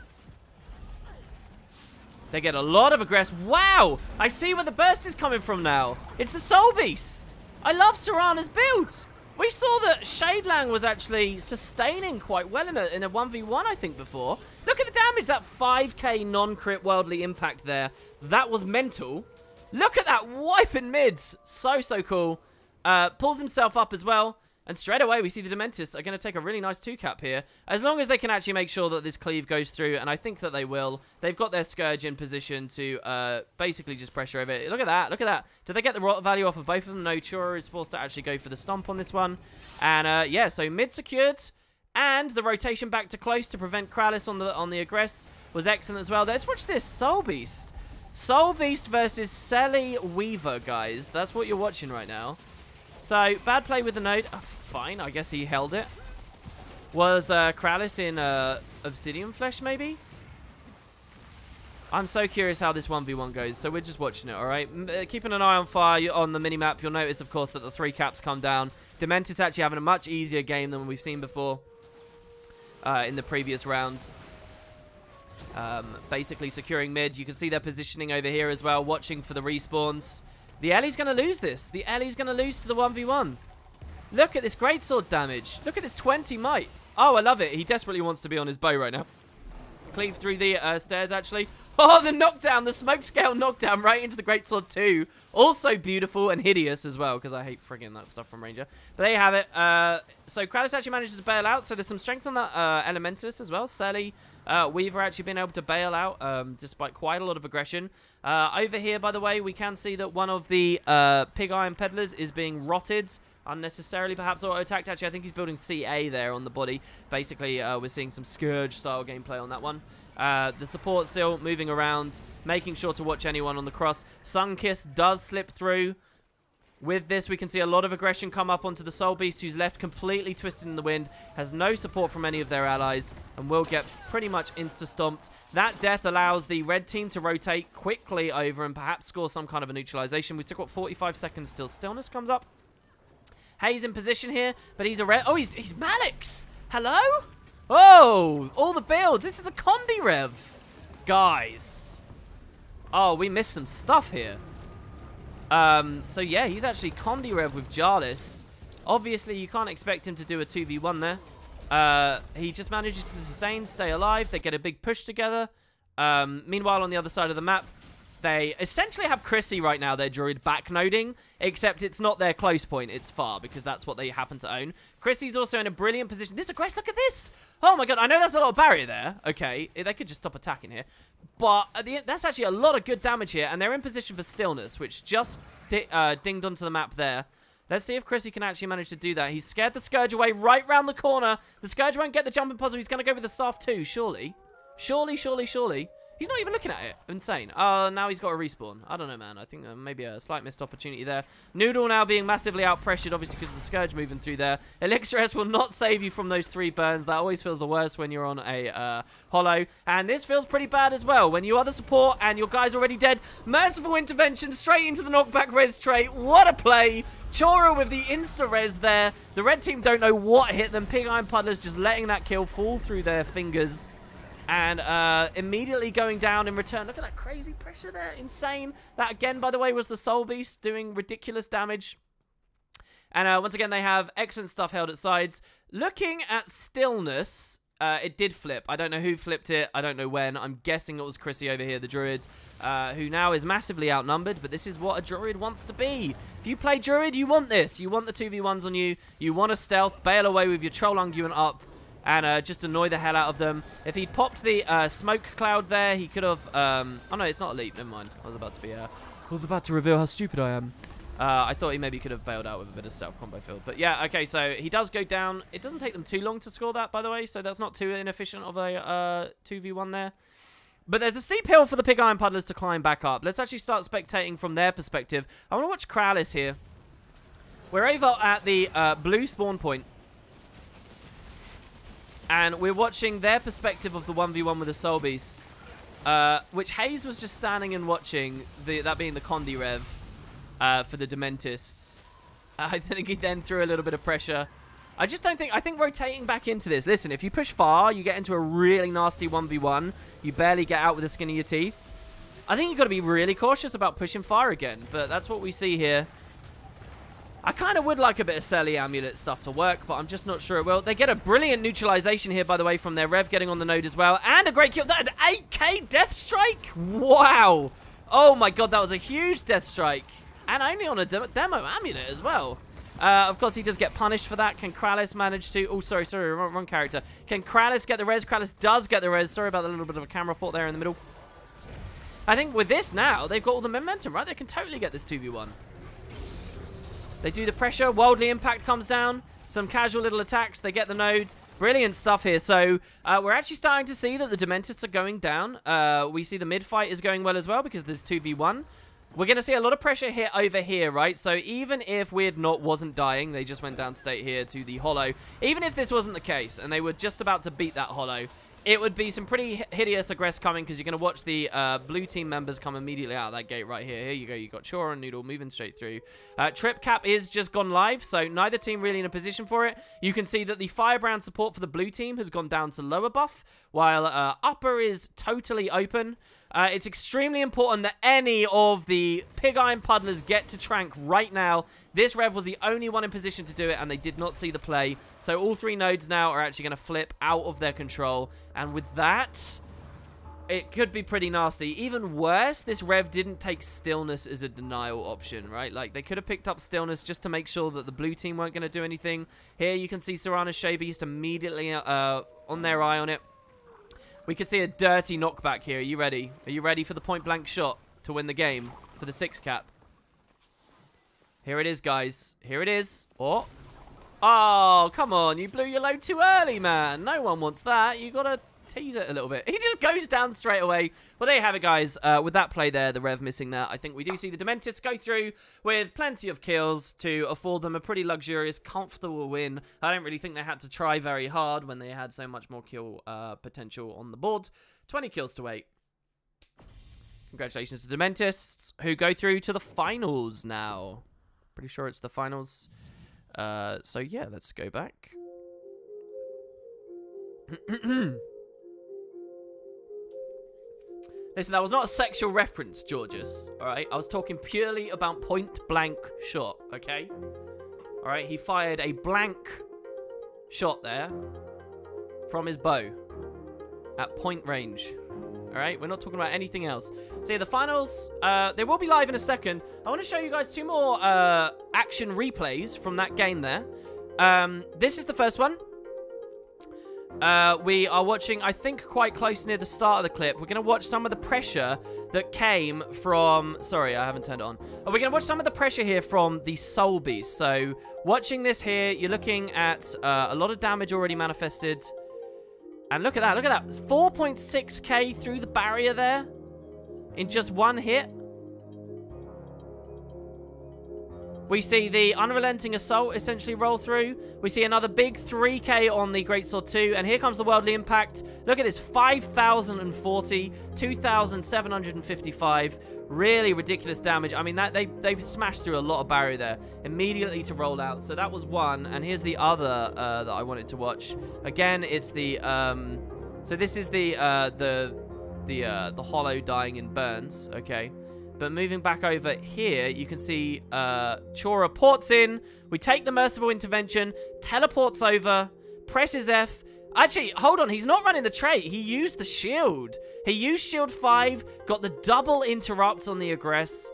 They get a lot of aggression. Wow! I see where the burst is coming from now. It's the Soul Beast. I love Serana's build. We saw that Shadelang was actually sustaining quite well in a 1v1, I think, before. Look at the damage, that 5k non-crit worldly impact there. That was mental. Look at that wiping mids. So cool. Pulls himself up as well. And straight away, we see the Dementis are going to take a really nice 2-cap here. As long as they can actually make sure that this cleave goes through, and I think that they will. They've got their Scourge in position to basically just pressure over it. Look at that, look at that. Did they get the value off of both of them? No, Chura is forced to actually go for the stomp on this one. And yeah, so mid secured. And the rotation back to close to prevent Kralis on the aggress was excellent as well. Let's watch this, Soul Beast. Soul Beast versus Selly Weaver, guys. That's what you're watching right now. So, bad play with the node. Oh, fine, I guess he held it. Was Kralis in Obsidian Flesh, maybe? I'm so curious how this 1v1 goes, so we're just watching it, alright? Keeping an eye on fire on the minimap, you'll notice, of course, that the 3 caps come down. Dementis actually having a much easier game than we've seen before in the previous round. Basically securing mid. You can see their positioning over here as well, watching for the respawns. The Ellie's going to lose this. The Ellie's going to lose to the 1v1. Look at this greatsword damage. Look at this 20 might. Oh, I love it. He desperately wants to be on his bow right now. Cleave through the stairs, actually. Oh, the knockdown. The smoke scale knockdown right into the greatsword too. Also beautiful and hideous as well, because I hate friggin' that stuff from Ranger. But there you have it. So Kralis actually manages to bail out. So there's some strength on that Elementalist as well. Selly, Weaver actually been able to bail out despite quite a lot of aggression. Over here, by the way, we can see that one of the Pig Iron Peddlers is being rotted unnecessarily, perhaps auto-attacked. Actually, I think he's building CA there on the body. Basically, we're seeing some Scourge-style gameplay on that one. The support still moving around, making sure to watch anyone on the cross. Sunkiss does slip through. With this, we can see a lot of aggression come up onto the Soul Beast, who's left completely twisted in the wind, has no support from any of their allies, and will get pretty much insta-stomped. That death allows the red team to rotate quickly over and perhaps score some kind of a neutralization. We've still got 45 seconds still. Stillness comes up. Hayes in position here, but he's a red... Oh, he's Malix! Hello? Oh, all the builds. This is a Condi Rev. Guys. Oh, we missed some stuff here. So yeah, he's actually Condi Rev with Jarlis. Obviously, you can't expect him to do a 2v1 there. He just manages to sustain, stay alive. They get a big push together. Meanwhile, on the other side of the map, they essentially have Chrissy right now, their druid backnoding, except it's not their close point, it's far, because that's what they happen to own. Chrissy's also in a brilliant position. This aggress, look at this! Oh my god, I know that's a lot of barrier there. Okay, they could just stop attacking here. But at the end, that's actually a lot of good damage here, and they're in position for stillness, which just dinged onto the map there. Let's see if Chrissy can actually manage to do that. He's scared the Scourge away right round the corner. The Scourge won't get the jumping puzzle. He's going to go with the staff too, surely. Surely. He's not even looking at it. Insane. Oh, now he's got a respawn. I don't know, man. I think maybe a slight missed opportunity there. Noodle now being massively out-pressured, obviously, because of the Scourge moving through there. Elixir S will not save you from those 3 burns. That always feels the worst when you're on a holo. And this feels pretty bad as well. When you are the support and your guy's already dead, merciful intervention straight into the knockback res trait. What a play. Chora with the insta-res there. The red team don't know what hit them. Pig Iron Puddlers just letting that kill fall through their fingers. And immediately going down in return. Look at that crazy pressure there. Insane. That, again, by the way, was the Soul Beast doing ridiculous damage. And once again, they have excellent stuff held at sides. Looking at stillness, it did flip. I don't know who flipped it. I don't know when. I'm guessing it was Chrissy over here, the Druid, who now is massively outnumbered. But this is what a Druid wants to be. If you play Druid, you want this. You want the 2v1s on you. You want to stealth, bail away with your Troll Unguent up. And just annoy the hell out of them. If he'd popped the smoke cloud there, he could have... oh, no, it's not a leap. Never mind. I was about to reveal how stupid I am. I thought he maybe could have bailed out with a bit of stealth combo field. But yeah, okay, so he does go down. It doesn't take them too long to score that, by the way. So that's not too inefficient of a 2v1 there. But there's a steep hill for the Pig Iron Puddlers to climb back up. Let's actually start spectating from their perspective. I want to watch Kralis here. We're over at the blue spawn point. And we're watching their perspective of the 1v1 with the Soul Beast. Which Hayes was just standing and watching, that being the Condi Rev for the Dementists. I think he then threw a little bit of pressure. I think rotating back into this. Listen, if you push far, you get into a really nasty 1v1. You barely get out with the skin of your teeth. I think you've got to be really cautious about pushing far again. But that's what we see here. I kind of would like a bit of Selly Amulet stuff to work, but I'm just not sure it will. They get a brilliant neutralization here, by the way, from their Rev getting on the node as well. And a great kill. That an 8k Death Strike? Wow. Oh my god, that was a huge Death Strike. And only on a demo Amulet as well. Of course, he does get punished for that. Can Kralis manage to... Oh, sorry, wrong character. Can Kralis get the res? Kralis does get the res. Sorry about the little bit of a camera port there in the middle. I think with this now, they've got all the momentum, right? They can totally get this 2v1. They do the pressure. Worldly Impact comes down. Some casual little attacks. They get the nodes. Brilliant stuff here. So we're actually starting to see that the Dementists are going down. We see the mid fight is going well as well because there's 2v1. We're going to see a lot of pressure hit over here, right? So even if Weird Not wasn't dying, they just went down state here to the holo. Even if this wasn't the case and they were just about to beat that holo, it would be some pretty hideous aggress coming because you're going to watch the blue team members come immediately out of that gate right here. Here you go. You got Chora and Noodle moving straight through. Trip Cap is just gone live, so neither team really in a position for it. You can see that the Firebrand support for the blue team has gone down to lower buff, while upper is totally open. It's extremely important that any of the Pig Iron Puddlers get to Trank right now. This Rev was the only one in position to do it, and they did not see the play. So all 3 nodes now are actually going to flip out of their control. And with that, it could be pretty nasty. Even worse, this Rev didn't take Stillness as a denial option, right? Like, they could have picked up Stillness just to make sure that the blue team weren't going to do anything. Here you can see Serana's Shea Beast immediately on their eye on it. We could see a dirty knockback here. Are you ready? Are you ready for the point-blank shot to win the game for the 6 cap? Here it is, guys. Here it is. Oh. Oh, come on. You blew your load too early, man. No one wants that. You got to tease it a little bit. He just goes down straight away. Well, there you have it, guys. With that play there, the Rev missing that, I think we do see the Dementists go through with plenty of kills to afford them a pretty luxurious, comfortable win. I don't really think they had to try very hard when they had so much more kill potential on the board. 20 kills to 8. Congratulations to the Dementists, who go through to the finals now. Pretty sure it's the finals. So, yeah, let's go back. Listen, that was not a sexual reference, Georges, alright? I was talking purely about point-blank shot, okay? Alright, he fired a blank shot there from his bow at point range. Alright, we're not talking about anything else. So yeah, the finals, they will be live in a second. I want to show you guys 2 more action replays from that game there. This is the first one. We are watching, I think, quite close near the start of the clip. We're going to watch some of the pressure that came from... Sorry, I haven't turned it on. We're going to watch some of the pressure here from the Soul Beast. So, watching this here, you're looking at a lot of damage already manifested. And look at that. Look at that. 4.6k through the barrier there in just one hit. We see the Unrelenting Assault essentially roll through. We see another big 3k on the Greatsword 2. And here comes the Worldly Impact. Look at this. 5,040. 2,755. Really ridiculous damage. I mean, that they smashed through a lot of barrier there. Immediately to roll out. So that was one. And here's the other that I wanted to watch. Again, it's the... so this is the Hollow dying in burns. Okay. But moving back over here, you can see Chora ports in. We take the Merciful Intervention, teleports over, presses F. Actually, hold on. He's not running the trait. He used the shield. He used shield 5, got the double interrupt on the aggress,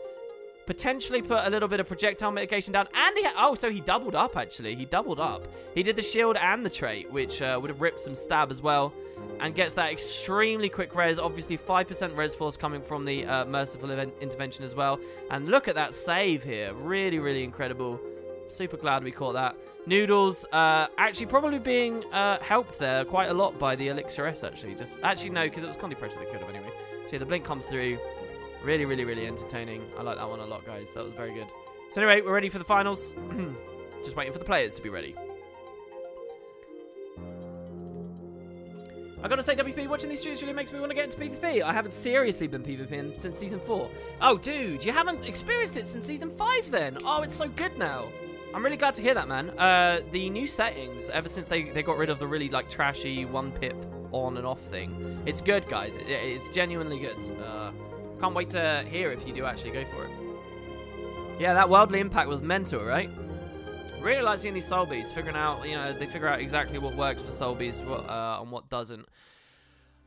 potentially put a little bit of projectile mitigation down. And so he doubled up, actually. He doubled up. He did the shield and the trait, which would have ripped some stab as well. And gets that extremely quick res. Obviously, 5% res force coming from the Merciful Intervention as well. And look at that save here. Really, really incredible. Super glad we caught that. Noodles actually probably being helped there quite a lot by the Elixir S, actually. Actually, no, because it was Condi Pressure that killed him anyway. See, the blink comes through. Really, really, really entertaining. I like that one a lot, guys. That was very good. So anyway, we're ready for the finals. Just waiting for the players to be ready. I gotta say, WP, watching these streams really makes me want to get into PvP. I haven't seriously been PvPing since Season 4. Oh, dude, you haven't experienced it since Season 5 then? Oh, it's so good now. I'm really glad to hear that, man. The new settings, ever since they got rid of the really, like, trashy one-pip on and off thing, it's good, guys. It's genuinely good. Can't wait to hear if you do actually go for it. Yeah, that Worldly Impact was mental, right? Really like seeing these soul beasts, figuring out, you know, as they figure out exactly what works for soul beasts and what doesn't.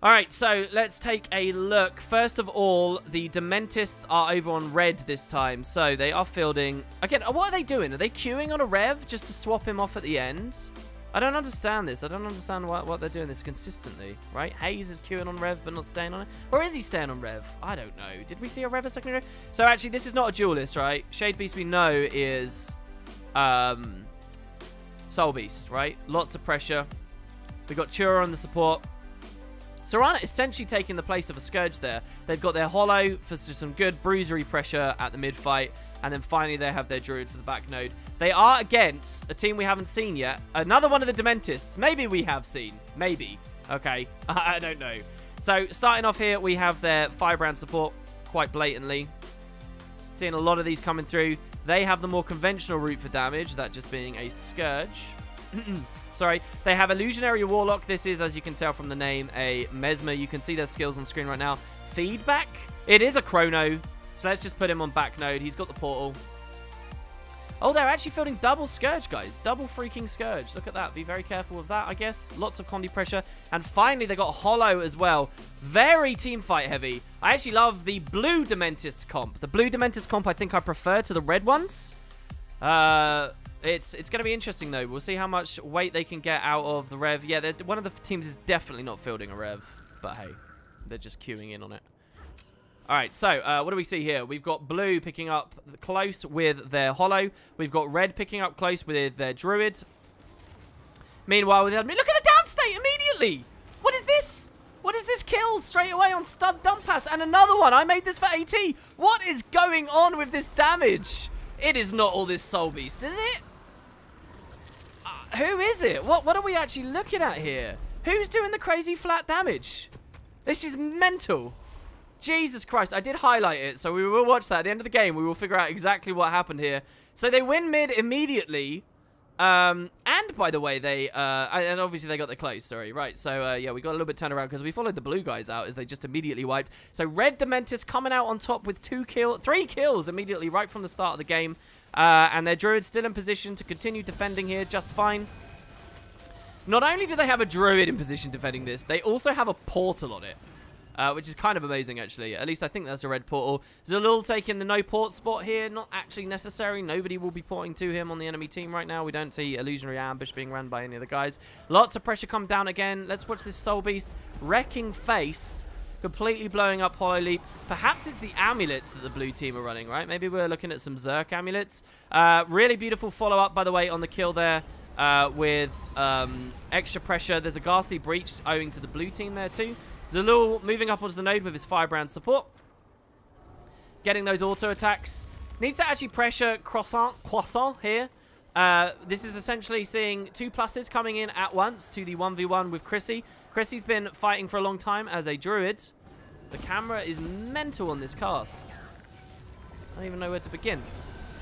All right, so let's take a look. First of all, the Dementists are over on red this time, so they are fielding. Again, what are they doing? Are they queuing on a Rev just to swap him off at the end? I don't understand this. I don't understand what they're doing this consistently, right? Hayes is queuing on Rev but not staying on it. Or is he staying on Rev? I don't know. Did we see a Rev a second ago? So actually, this is not a duelist, right? Shade Beast we know is Soul Beast, right? Lots of pressure. We got Chura on the support. Serana essentially taking the place of a Scourge there. They've got their Hollow for some good bruisery pressure at the mid-fight. And then finally they have their Druid for the back node. They are against a team we haven't seen yet. Another one of the Dementists. Maybe we have seen. Maybe. Okay. I don't know. So starting off here, we have their Firebrand support quite blatantly. Seeing a lot of these coming through. They have the more conventional route for damage. That just being a Scourge. Sorry. They have Illusionary Warlock. This is, as you can tell from the name, a Mesmer. You can see their skills on screen right now. Feedback. It is a Chrono. So let's just put him on back node. He's got the portal. Oh, they're actually fielding double Scourge, guys. Double freaking Scourge. Look at that. Be very careful of that, I guess. Lots of Condi pressure. And finally, they got Hollow as well. Very teamfight heavy. I actually love the blue Dementis comp. The blue Dementis comp, I think I prefer to the red ones. It's going to be interesting, though. We'll see how much weight they can get out of the Rev. Yeah, one of the teams is definitely not fielding a Rev. But, hey, they're just queuing in on it. All right, so what do we see here? We've got blue picking up close with their Hollow. We've got red picking up close with their Druid. Meanwhile, look at the downstate immediately. What is this? What is this kill straight away on Stud Dump Pass? And another one. I made this for AT. What is going on with this damage? It is not all this Soul Beast, is it? Who is it? What are we actually looking at here? Who's doing the crazy flat damage? This is mental. Jesus Christ, I did highlight it, so we will watch that. At the end of the game, we will figure out exactly what happened here. So they win mid immediately. And by the way, and obviously they got the close, sorry. Right, so yeah, we got a little bit turned around because we followed the blue guys out as they just immediately wiped. So red Dementis coming out on top with 3 kills immediately right from the start of the game. And their Druid still in position to continue defending here just fine. Not only do they have a Druid in position defending this, they also have a portal on it. Which is kind of amazing, actually. At least I think that's a red portal. Zalul taking the no port spot here. Not actually necessary. Nobody will be porting to him on the enemy team right now. We don't see Illusionary Ambush being run by any of the guys. Lots of pressure come down again. Let's watch this Soul Beast. Wrecking Face. Completely blowing up Hollow Leap. Perhaps it's the amulets that the blue team are running, right? Maybe we're looking at some Zerk amulets. Really beautiful follow-up, by the way, on the kill there. with extra pressure. There's a ghastly breach owing to the blue team there too. Zalul moving up onto the node with his firebrand support. Getting those auto attacks. Needs to actually pressure Croissant here. This is essentially seeing 2 pluses coming in at once to the 1v1 with Chrissy. Chrissy's been fighting for a long time as a druid. The camera is mental on this cast. I don't even know where to begin.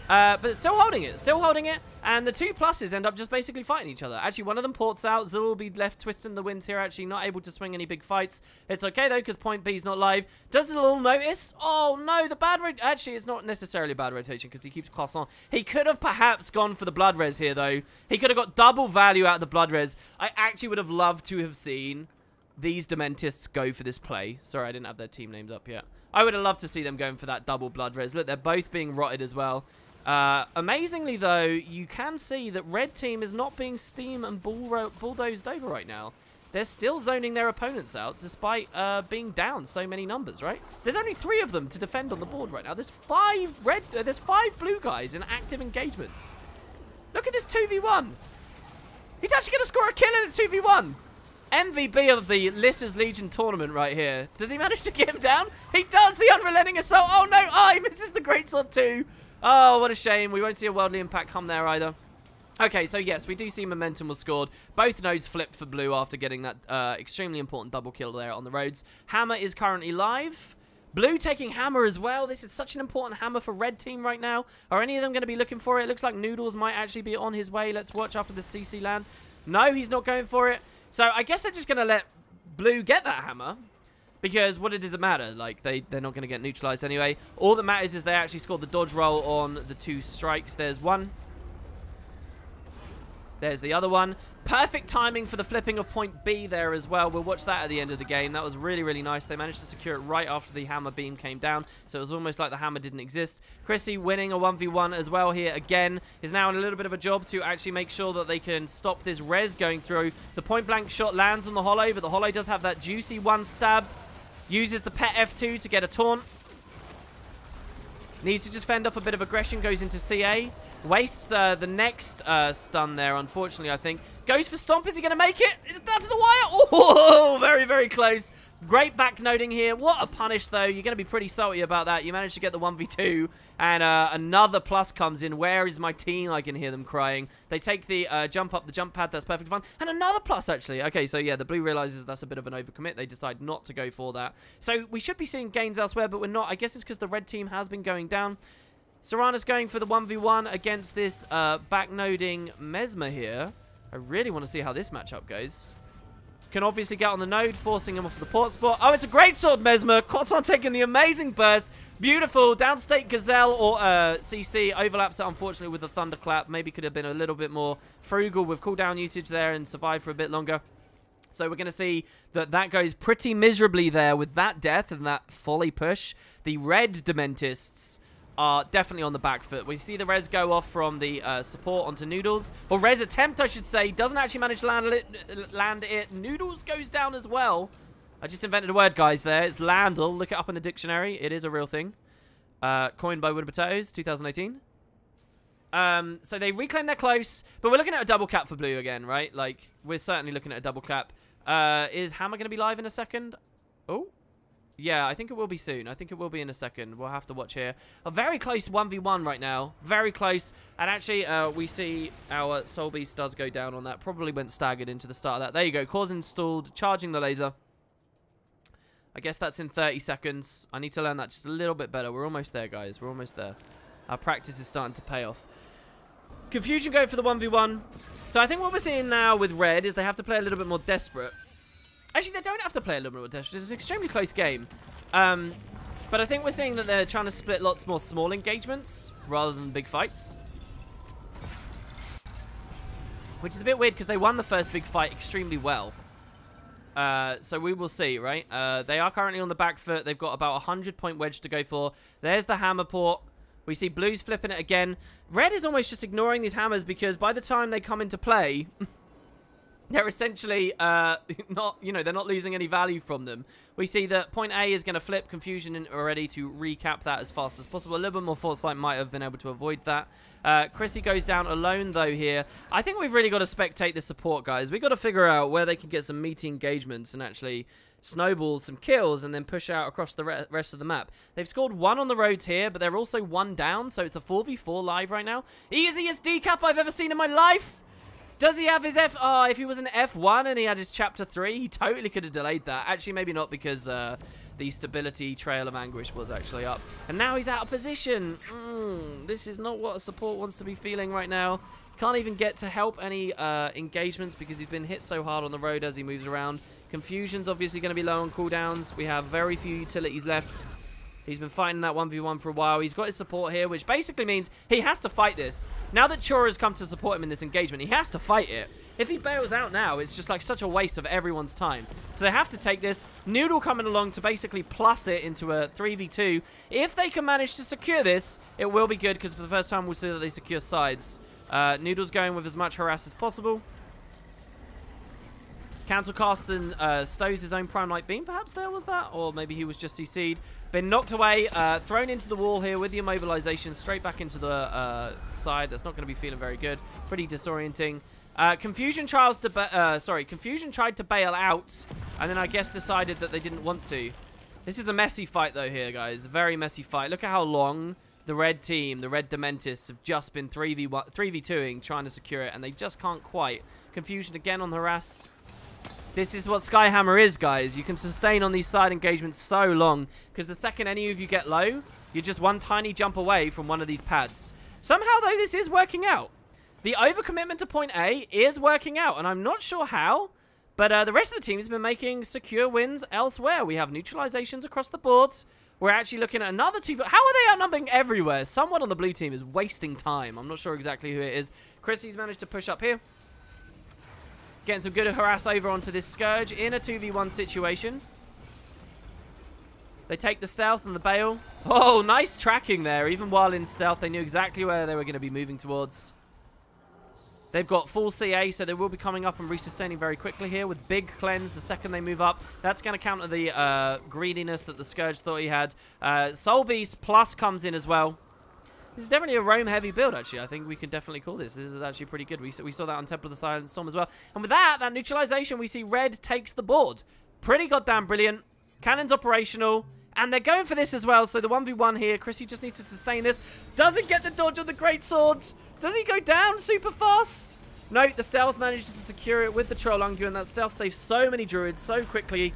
But still holding it, and the 2 pluses end up just basically fighting each other. Actually, one of them ports out. Zul will be left twisting the winds here, actually not able to swing any big fights. It's okay, though, because point B is not live. Does Zul notice? Oh, no, the bad rotation. Actually, it's not necessarily a bad rotation, because he keeps Croissant. He could have perhaps gone for the blood res here, though. He could have got double value out of the blood res. I actually would have loved to have seen these Dementists go for this play. Sorry, I didn't have their team names up yet. I would have loved to see them going for that double blood res. Look, they're both being rotted as well. Amazingly, though, you can see that red team is not being steam and bulldozed over right now. They're still zoning their opponents out despite being down so many numbers, right? There's only 3 of them to defend on the board right now. There's 5 blue guys in active engagements. Look at this 2v1. He's actually going to score a kill in a 2v1. MVP of the Lyssa's Legion tournament right here. Does he manage to get him down? He does, the unrelenting assault. Oh, no. Oh, he misses the greatsword too. Oh, what a shame. We won't see a worldly impact come there either. Okay, so yes, we do see momentum was scored. Both nodes flipped for blue after getting that extremely important double kill there on the roads. Hammer is currently live. Blue taking hammer as well. This is such an important hammer for red team right now. Are any of them going to be looking for it? It looks like Noodles might actually be on his way. Let's watch after the CC lands. No, he's not going for it. So I guess they're just going to let blue get that hammer. Because what does it matter? Like, they're not going to get neutralized anyway. All that matters is they actually scored the dodge roll on the 2 strikes. There's one. There's the other one. Perfect timing for the flipping of point B there as well. We'll watch that at the end of the game. That was really, really nice. They managed to secure it right after the hammer beam came down. So it was almost like the hammer didn't exist. Chrissy winning a 1v1 as well here again. Is now in a little bit of a job to actually make sure that they can stop this res going through. The point blank shot lands on the Hollow, but the Hollow does have that juicy 1 stab. Uses the pet F2 to get a taunt. Needs to just fend off a bit of aggression. Goes into CA. Wastes the next stun there, unfortunately, I think. Goes for Stomp. Is he going to make it? Is it down to the wire? Oh, very, very close. Great backnoding here. What a punish, though. You're going to be pretty salty about that. You managed to get the 1v2, and another plus comes in. Where is my team? I can hear them crying. They take the jump up the jump pad. That's perfectly fine. And another plus, actually. Okay, so yeah, the blue realizes that's a bit of an overcommit. They decide not to go for that. So we should be seeing gains elsewhere, but we're not. I guess it's because the red team has been going down. Serrana's going for the 1v1 against this backnoding Mesmer here. I really want to see how this matchup goes. Can obviously get on the node, forcing him off the port spot. Oh, it's a great sword, Mesmer. Croissant taking the amazing burst. Beautiful. Downstate Gazelle or CC overlaps it, unfortunately, with the Thunderclap. Maybe could have been a little bit more frugal with cooldown usage there and survive for a bit longer. So we're going to see that that goes pretty miserably there with that death and that folly push. The red Dementists are definitely on the back foot. We see the res go off from the support onto Noodles. Or res attempt, I should say. Doesn't actually manage to land it. Noodles goes down as well. I just invented a word, guys, there. It's Landl. Look it up in the dictionary. It is a real thing. Coined by Wood Potatoes, 2018. So they reclaim their close. But we're looking at a double cap for blue again, right? Like, we're certainly looking at a double cap. Is Hammer going to be live in a second? Oh. Yeah, I think it will be soon. I think it will be in a second. We'll have to watch here. A very close 1v1 right now. Very close. And actually, we see our Soul Beast does go down on that. Probably went staggered into the start of that. There you go. Cause installed. Charging the laser. I guess that's in 30 seconds. I need to learn that just a little bit better. We're almost there, guys. We're almost there. Our practice is starting to pay off. Confusion go for the 1v1. So I think what we're seeing now with red is they have to play a little bit more desperate. Actually, they don't have to play a little bit more desperate. It's an extremely close game. But I think we're seeing that they're trying to split lots more small engagements rather than big fights. Which is a bit weird because they won the first big fight extremely well. So we will see, right? They are currently on the back foot. They've got about a 100-point wedge to go for. There's the hammer port. We see blues flipping it again. Red is almost just ignoring these hammers because by the time they come into play... they're essentially not, you know, they're not losing any value from them. We see that point A is going to flip. Confusion already to recap that as fast as possible. A little bit more foresight might have been able to avoid that. Chrissy goes down alone, though, here. I think we've really got to spectate this support, guys. We've got to figure out where they can get some meaty engagements and actually snowball some kills and then push out across the rest of the map. They've scored 1 on the roads here, but they're also 1 down, so it's a 4v4 live right now. Easiest decap I've ever seen in my life! Does he have his F... Oh, if he was an F1 and he had his Chapter 3, he totally could have delayed that. Actually, maybe not, because the stability trail of anguish was actually up. And now he's out of position. This is not what a support wants to be feeling right now. Can't even get to help any engagements because he's been hit so hard on the road as he moves around. Confusion's obviously going to be low on cooldowns. We have very few utilities left. He's been fighting that 1v1 for a while. He's got his support here, which basically means he has to fight this. Now that Chora has come to support him in this engagement, he has to fight it. If he bails out now, it's just like such a waste of everyone's time. So they have to take this. Noodle coming along to basically plus it into a 3v2. If they can manage to secure this, it will be good, because for the first time we'll see that they secure sides. Noodle's going with as much harass as possible. Cancel casts and stows his own Prime Light Beam, perhaps there was that? Or maybe he was just CC'd. Been knocked away, thrown into the wall here with the immobilization, straight back into the side. That's not going to be feeling very good. Pretty disorienting. Confusion tried to bail out, and then I guess decided that they didn't want to. This is a messy fight though here, guys. A very messy fight. Look at how long the red team, the red Dementis, have just been 3v2ing, trying to secure it, and they just can't quite. Confusion again on harass. This is what Skyhammer is, guys. You can sustain on these side engagements so long, because the second any of you get low, you're just one tiny jump away from one of these pads. Somehow, though, this is working out. The overcommitment to point A is working out, and I'm not sure how, but the rest of the team has been making secure wins elsewhere. We have neutralizations across the boards. We're actually looking at another 2... How are they outnumbering everywhere? Someone on the blue team is wasting time. I'm not sure exactly who it is. Chrissy's managed to push up here. Getting some good harass over onto this Scourge in a 2v1 situation. They take the stealth and the bail. Oh, nice tracking there. Even while in stealth, they knew exactly where they were going to be moving towards. They've got full CA, so they will be coming up and resustaining very quickly here with big cleanse the second they move up. That's going to counter the greediness that the Scourge thought he had. Soul Beast Plus comes in as well. This is definitely a roam-heavy build, actually. I think we can definitely call this. This is actually pretty good. We saw that on Temple of the Silent Storm as well. And with that neutralization, we see red takes the board. Pretty goddamn brilliant. Cannon's operational. And they're going for this as well. So the 1v1 here, Chrissy just needs to sustain this. Doesn't get the dodge of the Great Swords. Does he go down super fast? No, the stealth manages to secure it with the Troll Ungu. And that stealth saves so many druids so quickly.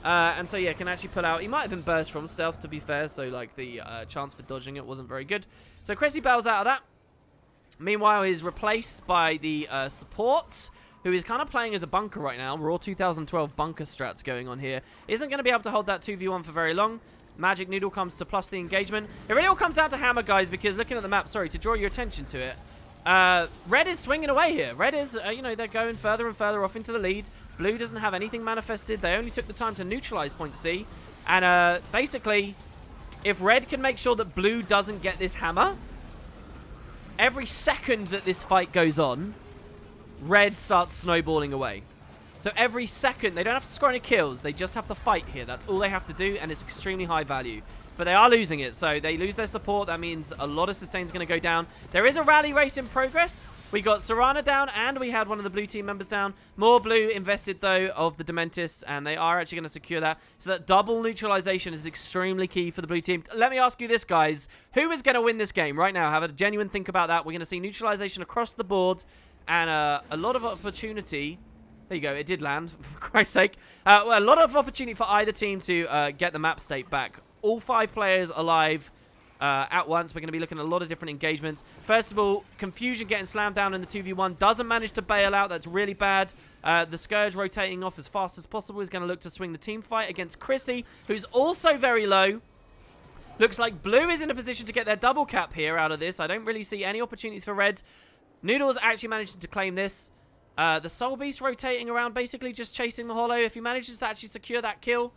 And so, yeah, can actually pull out. He might have been burst from stealth, to be fair. So, like, the chance for dodging it wasn't very good. So, Chrissy bails out of that. Meanwhile, he's replaced by the support, who is kind of playing as a bunker right now. Raw 2012 bunker strats going on here. Isn't going to be able to hold that 2v1 for very long. Magic Noodle comes to plus the engagement. It really all comes down to Hammer, guys, because looking at the map, sorry, to draw your attention to it, red is swinging away here. Red is, you know, they're going further and further off into the lead. Blue doesn't have anything manifested. They only took the time to neutralize point C. And basically, if red can make sure that blue doesn't get this hammer, every second that this fight goes on, red starts snowballing away. So every second, they don't have to score any kills. They just have to fight here. That's all they have to do, and it's extremely high value. But they are losing it, so they lose their support. That means a lot of sustain's going to go down. There is a rally race in progress. We got Serana down, and we had one of the blue team members down. More blue invested, though, of the Dementis, and they are actually going to secure that. So that double neutralization is extremely key for the blue team. Let me ask you this, guys. Who is going to win this game right now? Have a genuine think about that. We're going to see neutralization across the board, and a lot of opportunity. There you go. It did land, for Christ's sake. Well, a lot of opportunity for either team to get the map state back. All 5 players alive at once. We're going to be looking at a lot of different engagements. First of all, Confusion getting slammed down in the 2v1. Doesn't manage to bail out. That's really bad. The Scourge rotating off as fast as possible. Is going to look to swing the team fight against Chrissy, who's also very low. Looks like blue is in a position to get their double cap here out of this. I don't really see any opportunities for red. Noodle's actually managed to claim this. The Soul Beast rotating around, basically just chasing the Hollow. If he manages to actually secure that kill,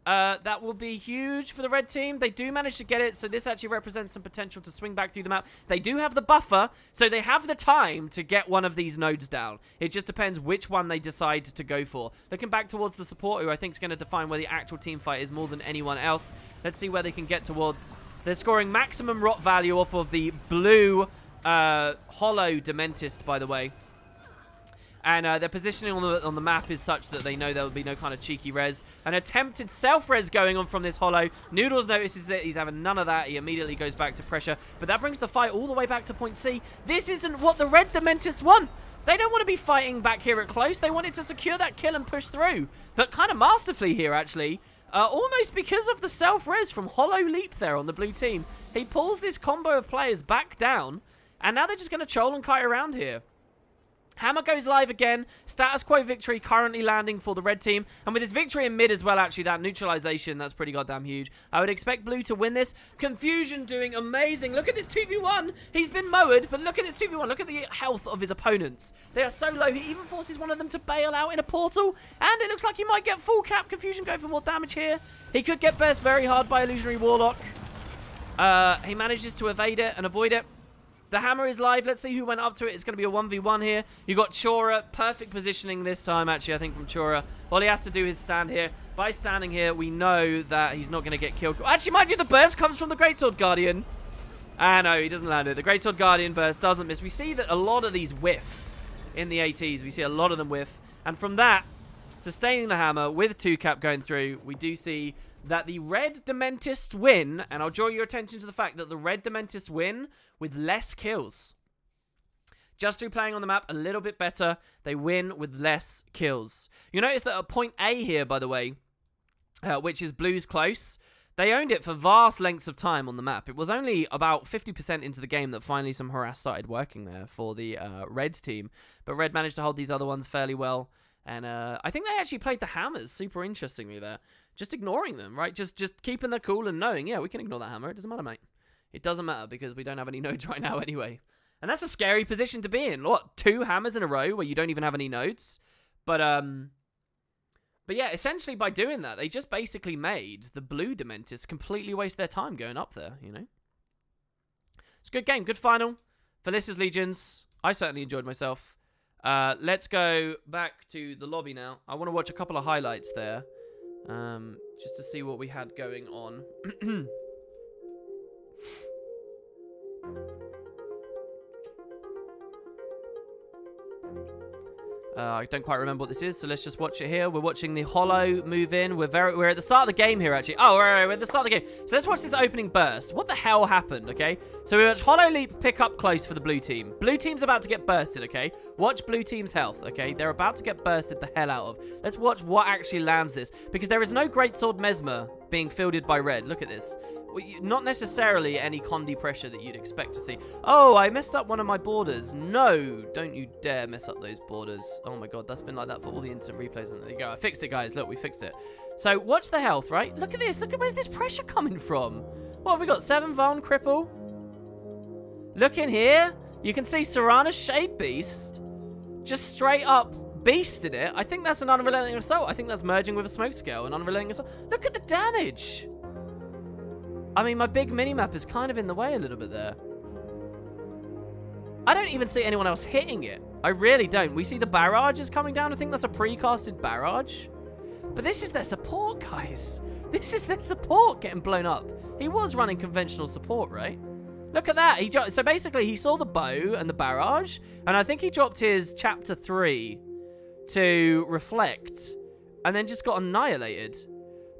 That will be huge for the red team. They do manage to get it, so this actually represents some potential to swing back through the map. They do have the buffer, so they have the time to get one of these nodes down. It just depends which one they decide to go for. Looking back towards the support, who I think is going to define where the actual team fight is more than anyone else. Let's see where they can get towards. They're scoring maximum rot value off of the blue hollow Dementist, by the way. And their positioning on the map is such that they know there will be no kind of cheeky res. An attempted self-res going on from this hollow. Noodles notices it. He's having none of that. He immediately goes back to pressure. But that brings the fight all the way back to point C. This isn't what the red Dementors want. They don't want to be fighting back here at close. They wanted to secure that kill and push through. But kind of masterfully here, actually. Almost because of the self-res from Hollow Leap there on the blue team. He pulls this combo of players back down. And now they're just going to troll and kite around here. Hammer goes live again. Status quo victory currently landing for the red team. And with his victory in mid as well, actually, that neutralization, that's pretty goddamn huge. I would expect blue to win this. Confusion doing amazing. Look at this 2v1. He's been mowed, but look at this 2v1. Look at the health of his opponents. They are so low. He even forces one of them to bail out in a portal. And it looks like he might get full cap. Confusion going for more damage here. He could get burst very hard by Illusionary Warlock. He manages to evade it and avoid it. The hammer is live. Let's see who went up to it. It's going to be a 1v1 here. You got Chora. Perfect positioning this time, actually, I think, from Chora. All he has to do is stand here. By standing here, we know that he's not going to get killed. Actually, mind you, the burst comes from the Greatsword Guardian. Ah, no, he doesn't land it. The Greatsword Guardian burst doesn't miss. We see that a lot of these whiff in the ATs. We see a lot of them whiff. And from that, sustaining the hammer with 2-cap going through, we do see that the red Dementists win, and I'll draw your attention to the fact that the red Dementists win with less kills. Just through playing on the map a little bit better, they win with less kills. You notice that at point A here, by the way, which is blue's close, they owned it for vast lengths of time on the map. It was only about 50% into the game that finally some harass started working there for the red team. But red managed to hold these other ones fairly well. And I think they actually played the hammers super interestingly there. Just ignoring them, right? Just keeping their cool and knowing, yeah, we can ignore that hammer. It doesn't matter, mate. It doesn't matter because we don't have any nodes right now anyway. And that's a scary position to be in. What, 2 hammers in a row where you don't even have any nodes? But yeah, essentially by doing that, they just basically made the blue Dementors completely waste their time going up there, you know? It's a good game, good final. For Lyssa's Legions, I certainly enjoyed myself. Let's go back to the lobby now. I want to watch a couple of highlights there. Just to see what we had going on. I don't quite remember what this is, so let's just watch it here. We're watching the Hollow move in. We're at the start of the game here, actually. Oh, right, we're at the start of the game. So let's watch this opening burst. What the hell happened, okay? So we watch Hollow Leap pick up close for the blue team. Blue team's about to get bursted, okay? Watch blue team's health, okay? They're about to get bursted the hell out of. Let's watch what actually lands this, because there is no Greatsword Mesmer being fielded by red. Look at this. Not necessarily any Condi pressure that you'd expect to see. Oh, I messed up one of my borders. No, don't you dare mess up those borders. Oh my god, that's been like that for all the instant replays. And there you go. I fixed it, guys. Look, we fixed it. So, watch the health, right? Look at this. Look at where's this pressure coming from? What have we got? 7 Vuln Cripple. Look in here. You can see Serana's Shade Beast just straight up beasted it. I think that's an Unrelenting Assault. I think that's merging with a Smoke Scale. An Unrelenting Assault. Look at the damage. I mean, my big minimap is kind of in the way a little bit there. I don't even see anyone else hitting it. I really don't. We see the barrages coming down. I think that's a precasted barrage. But this is their support, guys. This is their support getting blown up. He was running conventional support, right? Look at that. So basically, he saw the bow and the barrage. And I think he dropped his chapter 3 to reflect. And then just got annihilated.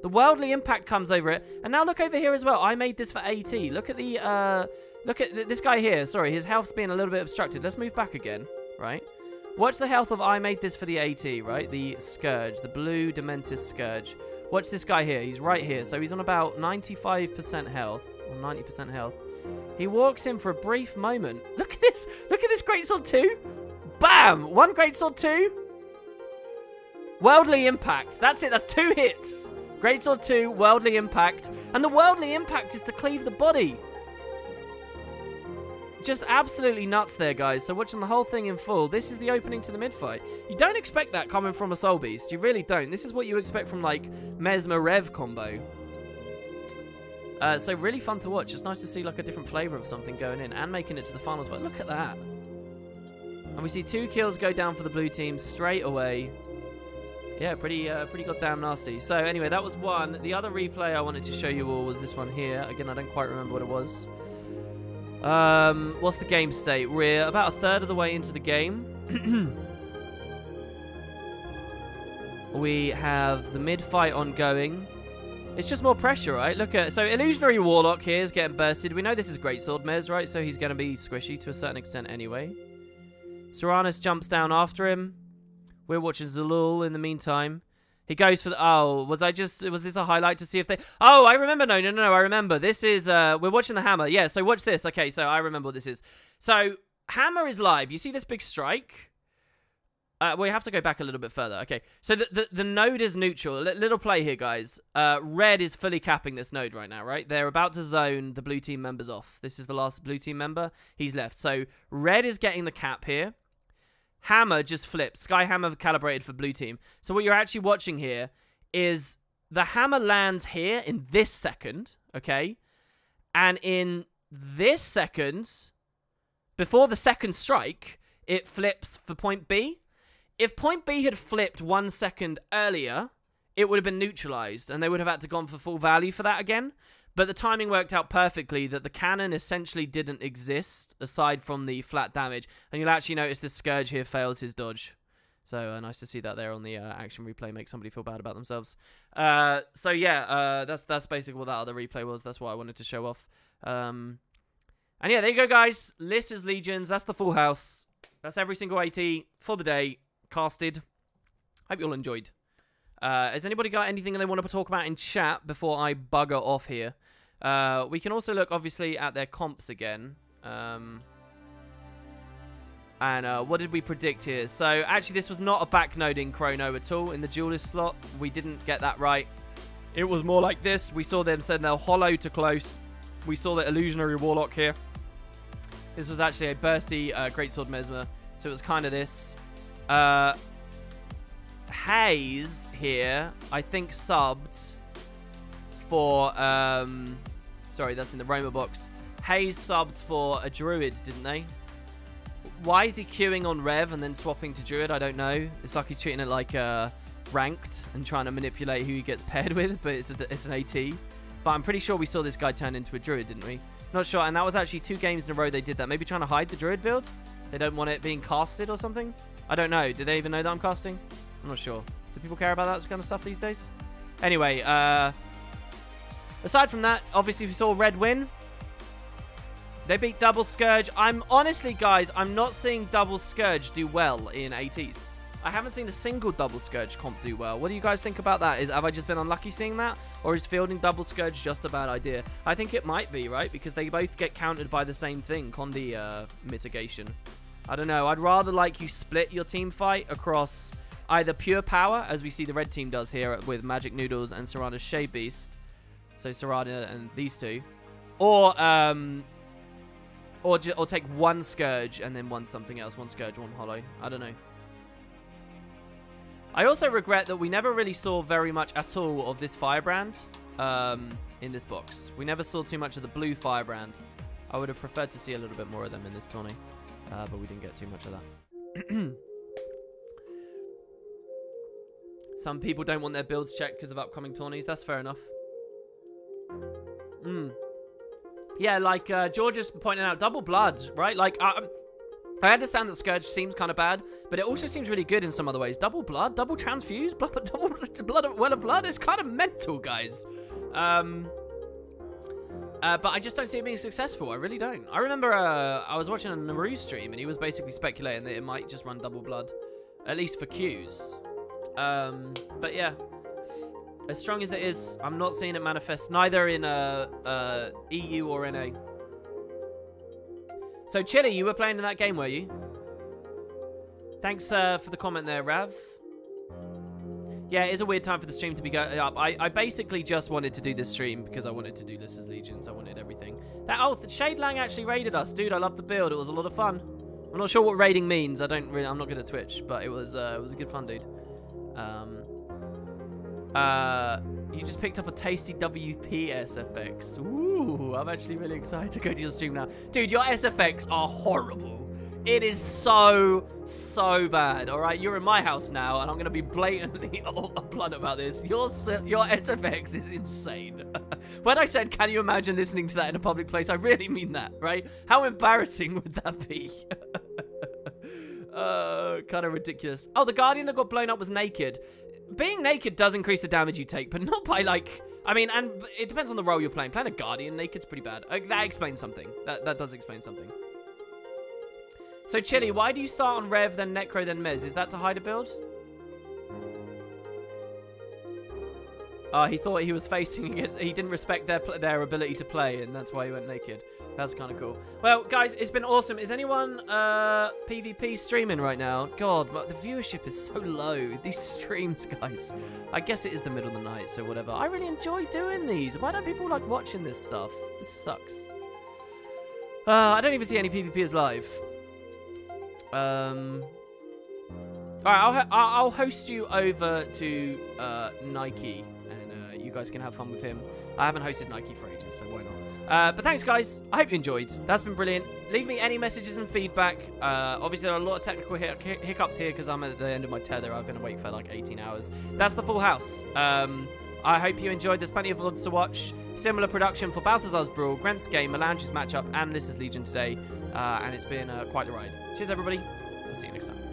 The Worldly Impact comes over it. And now look over here as well. I made this for AT. Look at the, look at this guy here. Sorry, his health's being a little bit obstructed. Let's move back again, right? Watch the health of I made this for the AT, right? The Scourge, the blue Demented Scourge. Watch this guy here. He's right here. So he's on about 95% health, or 90% health. He walks in for a brief moment. Look at this. Look at this Greatsword 2. Bam! 1 Greatsword 2. Worldly Impact. That's it. That's 2 hits. Greatsword 2, Worldly Impact. And the Worldly Impact is to cleave the body. just absolutely nuts there, guys. So watching the whole thing in full, this is the opening to the mid-fight. You don't expect that coming from a Soul Beast. You really don't. This is what you expect from, like, Mesmer Rev combo. So really fun to watch. It's nice to see, like, a different flavor of something going in and making it to the finals. But look at that. And we see 2 kills go down for the blue team straight away. Yeah, pretty goddamn nasty. So anyway, that was one. The other replay I wanted to show you all was this one here. Again, I don't quite remember what it was. What's the game state? We're about a third of the way into the game. We have the mid fight ongoing. It's just more pressure, right? Look at, so Illusionary Warlock here is getting bursted. We know this is Greatsword Mez, right? So he's going to be squishy to a certain extent anyway. Serranus jumps down after him. We're watching Zalul in the meantime. He goes for the... Oh, was this a highlight to see if they... Oh, I remember. No, I remember. This is... we're watching the Hammer. Yeah, so watch this. Okay, so I remember what this is. So, Hammer is live. You see this big strike? We have to go back a little bit further. Okay, so the node is neutral. Little play here, guys. Red is fully capping this node right now, right? They're about to zone the blue team members off. This is the last blue team member. He's left. So, Red is getting the cap here. Hammer just flipped. Sky Hammer calibrated for blue team. So what you're actually watching here is the Hammer lands here in this second, okay? And in this second, before the second strike, it flips for point B. If point B had flipped 1 second earlier, it would have been neutralized, and they would have had to gone for full value for that again. But the timing worked out perfectly that the cannon essentially didn't exist aside from the flat damage. And you'll actually notice this Scourge here fails his dodge. So nice to see that there on the action replay. Make somebody feel bad about themselves. So yeah, that's basically what that other replay was. That's what I wanted to show off. And yeah, there you go, guys. Lyssa's Legions. That's the full house. That's every single AT for the day. Casted. Hope you all enjoyed. Has anybody got anything they want to talk about in chat before I bugger off here? We can also look, obviously, at their comps again. And what did we predict here? So, actually, this was not a backnoding chrono at all in the duelist slot. We didn't get that right. It was more like this. We saw them send their hollow to close. We saw the illusionary warlock here. This was actually a bursty greatsword mesmer. So, it was kind of this. Hayes here, I think, subbed for, sorry, that's in the Roma box. Hayes subbed for a Druid, didn't they? Why is he queuing on Rev and then swapping to Druid? I don't know. It's like he's treating it like ranked and trying to manipulate who he gets paired with, but it's an AT. But I'm pretty sure we saw this guy turn into a Druid, didn't we? Not sure, and that was actually 2 games in a row they did that. Maybe trying to hide the Druid build? They don't want it being casted or something? I don't know. Do they even know that I'm casting? I'm not sure. Do people care about that kind of stuff these days? Anyway, aside from that, obviously we saw Red win. They beat Double Scourge. Honestly, guys, I'm not seeing Double Scourge do well in ATs. I haven't seen a single Double Scourge comp do well. What do you guys think about that? Have I just been unlucky seeing that? Or is fielding Double Scourge just a bad idea? I think it might be, right? Because they both get countered by the same thing, Condi mitigation. I don't know. I'd rather like you split your team fight across either pure power, as we see the red team does here with Magic Noodles and Serrana's Shade Beast. So Serrana and these two. Or take one Scourge and then one something else. One Scourge, one Hollow. I don't know. I also regret that we never really saw very much at all of this Firebrand in this box. We never saw too much of the blue Firebrand. I would have preferred to see a little bit more of them in this tourney. But we didn't get too much of that. Some people don't want their builds checked because of upcoming tourneys. That's fair enough. Yeah, like George's pointing out, double blood, right? Like, I understand that Scourge seems kind of bad, but it also seems really good in some other ways. Double blood, double transfuse, double well of blood. It's kind of mental, guys. But I just don't see it being successful. I really don't. I remember I was watching a Naru stream, and he was basically speculating that it might just run double blood, at least for queues. But yeah, as strong as it is, I'm not seeing it manifest neither in EU or NA. So Chili, you were playing in that game, were you? Thanks for the comment there, Rav. Yeah, it is a weird time for the stream to be going up. I basically just wanted to do this stream because I wanted to do Lyssa's Legions. I wanted everything. Shade Lang actually raided us. Dude, I love the build. It was a lot of fun. I'm not sure what raiding means. I'm not good at Twitch, but it was a good fun, dude. You just picked up a tasty WP SFX. Ooh, I'm actually really excited to go to your stream now. Dude, your SFX are horrible. It is so bad, all right? You're in my house now, and I'm going to be blatantly blunt about this. Your SFX is insane. When I said, can you imagine listening to that in a public place, I really mean that, right? How embarrassing would that be? Kind of ridiculous. Oh, the Guardian that got blown up was naked. Being naked does increase the damage you take, but not by, like... I mean, and it depends on the role you're playing. Playing a Guardian naked's pretty bad. That explains something. That does explain something. So, Chili, why do you start on Rev, then Necro, then Mez? Is that to hide a build? He thought he was facing against... He didn't respect their ability to play, and that's why he went naked. That's kind of cool. Well, guys, it's been awesome. Is anyone PvP streaming right now? God, but the viewership is so low. These streams, guys. I guess it is the middle of the night, so whatever. I really enjoy doing these. Why don't people like watching this stuff? This sucks. I don't even see any PvPers live. Alright, I'll host you over to Nike, and you guys can have fun with him. I haven't hosted Nike for ages, so why not? But thanks, guys. I hope you enjoyed. That's been brilliant. Leave me any messages and feedback. Obviously, there are a lot of technical hiccups here because I'm at the end of my tether. I've been awake for like 18 hours. That's the full house. I hope you enjoyed. There's plenty of VODs to watch. Similar production for Balthazar's Brawl, Grant's Game, Melange's matchup, and Lyssa's Legion today. And it's been quite the ride. Cheers, everybody. I'll see you next time.